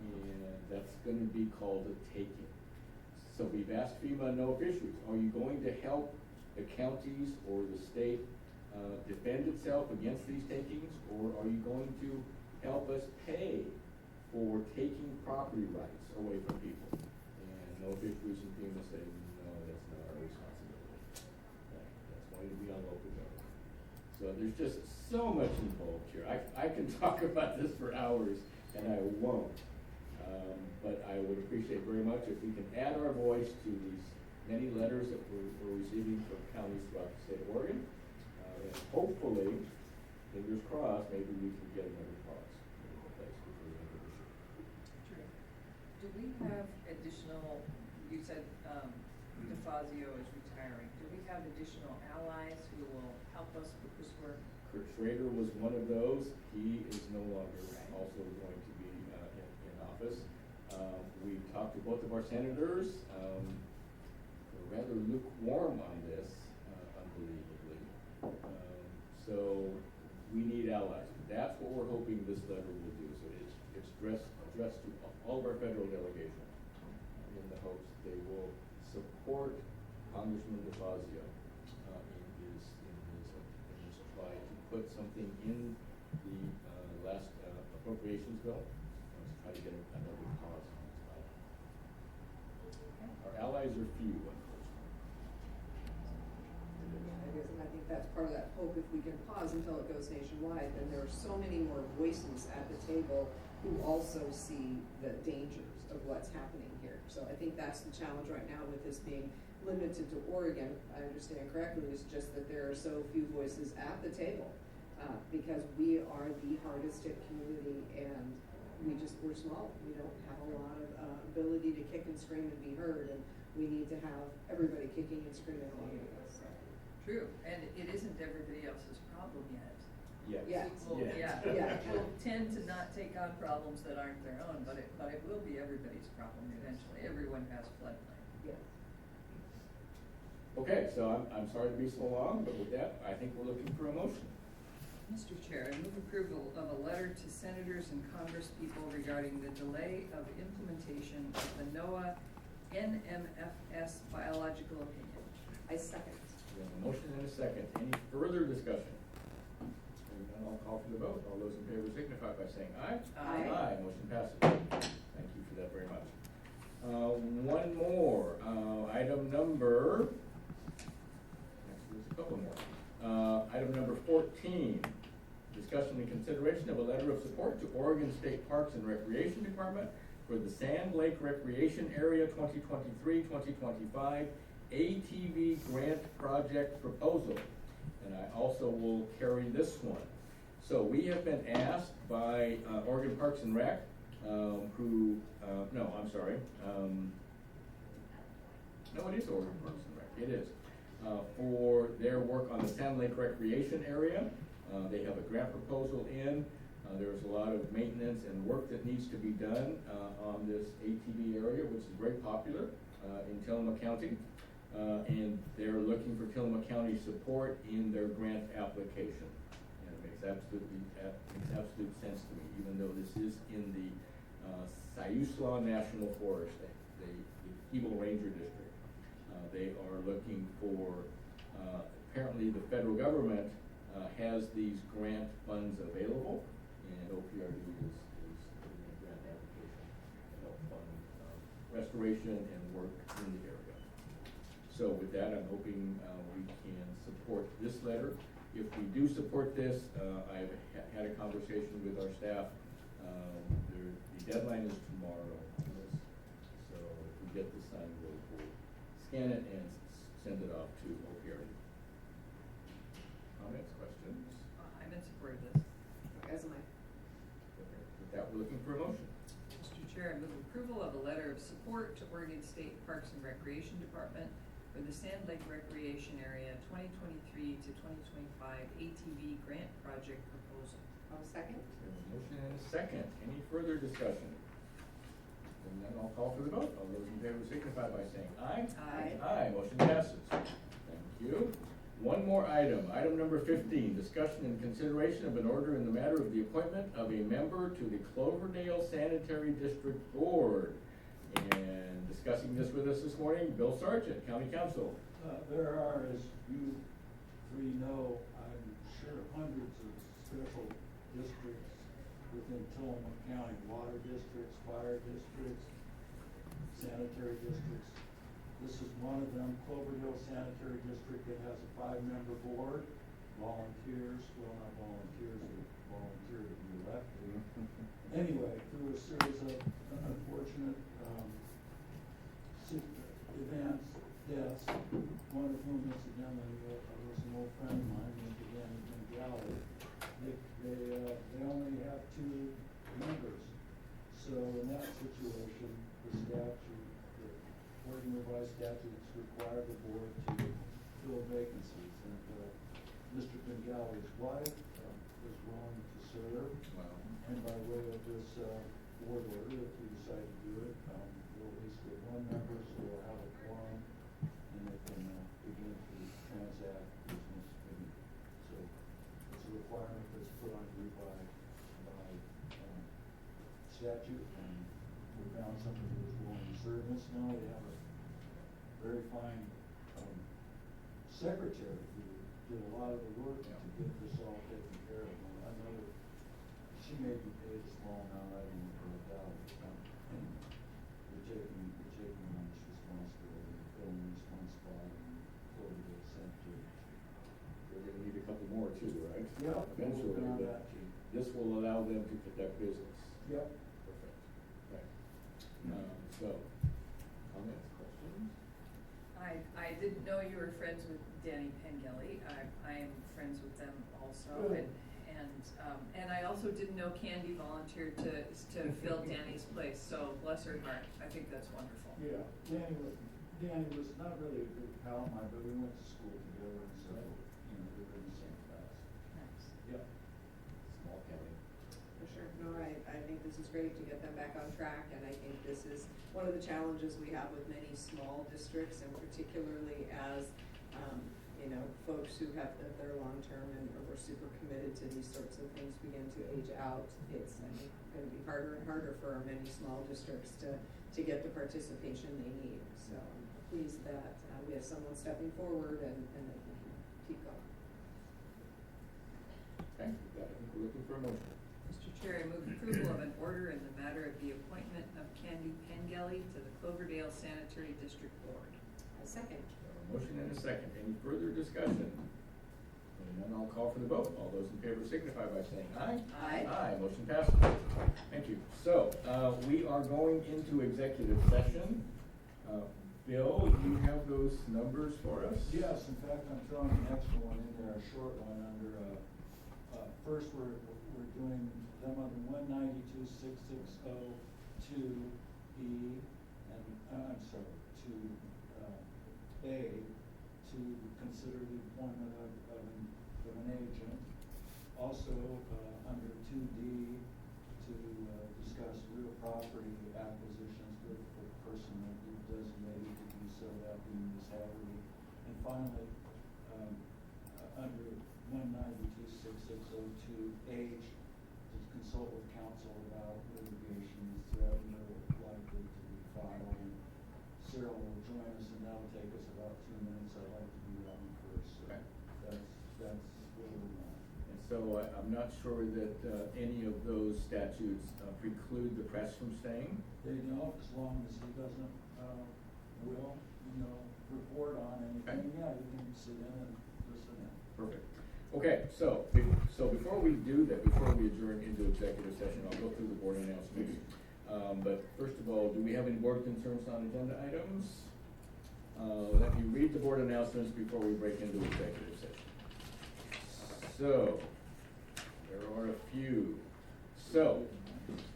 And that's going to be called a taking. So we've asked FEMA and NOAA Fisheries, are you going to help the counties or the state defend itself against these takings, or are you going to help us pay for taking property rights away from people. And no fisheries and FEMA say, no, that's not our responsibility. That's going to be on local government. So there's just so much involved here. I can talk about this for hours, and I won't. But I would appreciate very much if we can add our voice to these many letters that we're receiving from counties throughout the state of Oregon. And hopefully, fingers crossed, maybe we can get another cause in place before the end of this year. Do we have additional, you said DeFazio is retiring, do we have additional allies who will help us with this work? Kurt Schrader was one of those. He is no longer also going to be in office. We've talked to both of our senators. They're rather lukewarm on this, unbelievably. So we need allies. That's what we're hoping this letter will do. So it's addressed to all of our federal delegation in the hopes they will support Congressman DeFazio in his try to put something in the last appropriations bill. Let's try to get another cause. Our allies are few, unfortunately. And I think that's part of that hope. If we can pause until it goes nationwide, then there are so many more voices at the table who also see the dangers of what's happening here. So I think that's the challenge right now with this being limited to Oregon. I understand correctly, it's just that there are so few voices at the table because we are the hardest hit community, and we're small. We don't have a lot of ability to kick and scream and be heard, and we need to have everybody kicking and screaming along with us. So. True, and it isn't everybody else's problem yet. Yes. People, Yeah. People tend to not take on problems that aren't their own, but it will be everybody's problem eventually. Everyone has floodplain. Yes. Okay, so I'm sorry to be so long, but with that, I think we're looking for a motion. Mr. Chair, I move approval of a letter to senators and congresspeople regarding the delay of implementation of the NOAA NMFS biological opinion. I second. We have a motion and a second. Any further discussion? Hearing none, I'll call for the vote. All those in favor signify by saying aye. Aye. Aye, motion passes. Thank you for that very much. One more, item number, actually there's a couple more. Item number 14, discussion and consideration of a letter of support to Oregon State Parks and Recreation Department for the Sand Lake Recreation Area 2023-2025 ATV grant project proposal. And I also will carry this one. So we have been asked by Oregon Parks and Rec, no, it is Oregon Parks and Rec, it is, for their work on the Sand Lake Recreation Area. They have a grant proposal in. There's a lot of maintenance and work that needs to be done on this ATV area, which is very popular in Tillamook County. And they're looking for Tillamook County support in their grant application. And it makes absolute sense to me, even though this is in the Siuslaw National Forest, the Eagle Ranger District. They are looking for, apparently the federal government has these grant funds available, and OPRD is doing a grant application to help fund restoration and work in the area. So with that, I'm hoping we can support this letter. If we do support this, I've had a conversation with our staff. The deadline is tomorrow on this. So if we get this signed, we'll scan it and send it off to OPRD. Comments, questions? I'm in support of this. As am I. Okay. With that, we're looking for a motion. Mr. Chair, I move approval of a letter of support to Oregon State Parks and Recreation Department for the Sand Lake Recreation Area 2023 to 2025 ATV grant project proposal. I'll second. We have a motion and a second. Any further discussion? And then I'll call for the vote. All those in favor signify by saying aye. Aye. Aye, motion passes. Thank you. One more item, item number 15, discussion and consideration of an order in the matter of the appointment of a member to the Cloverdale Sanitary District Board. And discussing this with us this morning, Bill Sargent, County Council. There are, as you three know, I'm sure hundreds of special districts within Tillamook County, water districts, fire districts, sanitary districts. This is one of them, Cloverdale Sanitary District. It has a 5-member board, volunteers, well, not volunteers, but volunteer to be elected. Anyway, through a series of unfortunate events, deaths, one of whom incidentally was an old friend of mine, named Danny Bengali. They only have 2 members. So in that situation, the statute, the Oregon revised statutes require the board to fill vacancies. And Mr. Bengali's wife is willing to serve. Wow. And by way of this board order, if we decide to do it, we'll at least get 1 member, so we'll have a quorum, and they can begin to transact business. So it's a requirement that's put on you by statute, and we found somebody who was willing to serve this. Now they have a very fine secretary who did a lot of the work to get this all taken care of. Another, she may be paid a small amount, I don't know about it. We're taking on this responsibility, filling this one spot and Cloverdale Cemetery. They're gonna need a couple more too, right? Yeah, Eventually, we're working on but that too. this will allow them to conduct business. Yep. Perfect. Okay. So, comments, questions? I didn't know you were friends with Danny Pengelly. I am friends with them also. Good. And I also didn't know Candy volunteered to fill Danny's place, so bless her heart. I think that's wonderful. Yeah, Danny was not really a good pal of mine, but we went to school together, and so, we were in the same class. Nice. Yep. Small county. For sure. No, I think this is great to get them back on track, and I think this is one of the challenges we have with many small districts, and particularly as, folks who have lived there long-term and are super committed to these sorts of things begin to age out. It's, I think, gonna be harder and harder for our many small districts to get the participation they need. So I'm pleased that we have someone stepping forward and they can keep going. Okay, with that, I think we're looking for a motion. Mr. Chair, I move approval of an order in the matter of the appointment of Candy Pengelly to the Cloverdale Sanitary District Board. A second. A motion and a second. Any further discussion? Hearing none, I'll call for the vote. All those in favor signify by saying aye. Aye. Aye, motion passes. Thank you. So, we are going into executive session. Bill, you have those numbers for us? Yes, in fact, I'm throwing an extra one in there, a short one under, first we're doing them under 192-660-2E, and, I'm sorry, A, to consider the appointment of an agent. Also, under 2D, to discuss real property acquisitions with the person that we designated to do so, that being Ms. Haverty. And finally, under 192-660-2H, to consult with counsel about litigations that are likely to be filed. And Sarah will join us, and that'll take us about 2 minutes. I'd like to do that one first. So Okay. that's what we're on. And so I'm not sure that any of those statutes preclude the press from staying. They know, as long as he doesn't, report on anything, Okay. yeah, you can sit in and listen in. Perfect. Okay, so before we do that, before we adjourn into executive session, I'll go through the board announcements. But first of all, do we have any board concerns on agenda items? Let me read the board announcements before we break into executive session. So, there are a few. So,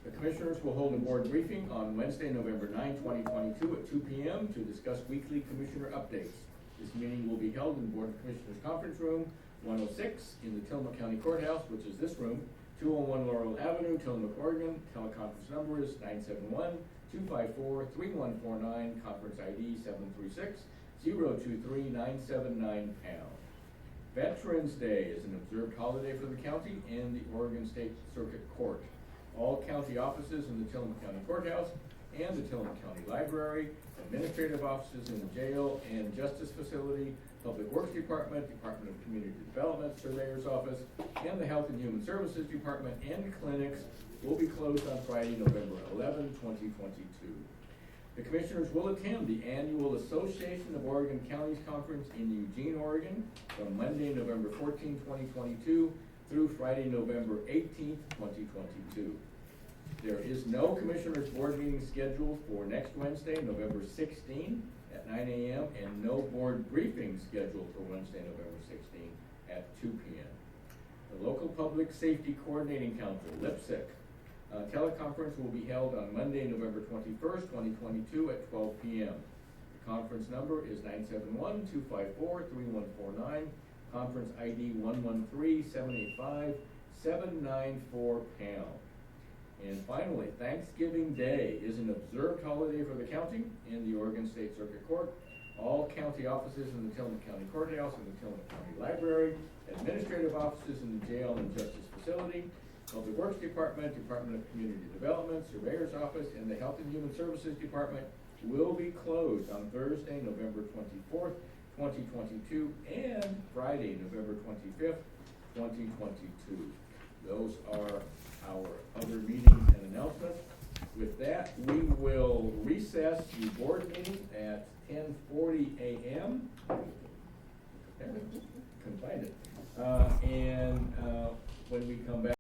the Commissioners will hold a board briefing on Wednesday, November 9, 2022 at 2 p.m. to discuss weekly Commissioner updates. This meeting will be held in the Board of Commissioners Conference Room 106 in the Tillamook County Courthouse, which is this room, 201 Laurel Avenue, Tillamook, Oregon. Teleconference number is 971-254-3149, conference ID 736-023-979#. Veterans Day is an observed holiday for the county and the Oregon State Circuit Court. All county offices in the Tillamook County Courthouse and the Tillamook County Library, administrative offices in the jail and justice facility, Public Works Department, Department of Community Development, Surveyor's Office, and the Health and Human Services Department and clinics will be closed on Friday, November 11, 2022. The Commissioners will attend the annual Association of Oregon Counties Conference in Eugene, Oregon, from Monday, November 14, 2022, through Friday, November 18, 2022. There is no Commissioners Board meeting scheduled for next Wednesday, November 16, at 9 a.m., and no board briefing scheduled for Wednesday, November 16, at 2 p.m. The Local Public Safety Coordinating Council, LIPSIC, teleconference will be held on Monday, November 21st, 2022 at 12 p.m. The conference number is 971-254-3149, conference ID 113-785-794#. And finally, Thanksgiving Day is an observed holiday for the county and the Oregon State Circuit Court. All county offices in the Tillamook County Courthouse and the Tillamook County Library, administrative offices in the jail and justice facility, Public Works Department, Department of Community Development, Surveyor's Office, and the Health and Human Services Department will be closed on Thursday, November 24th, 2022, and Friday, November 25th, 2022. Those are our other meetings and announcements. With that, we will recess the board meeting at 10:40 a.m. Couldn't find it. When we come back.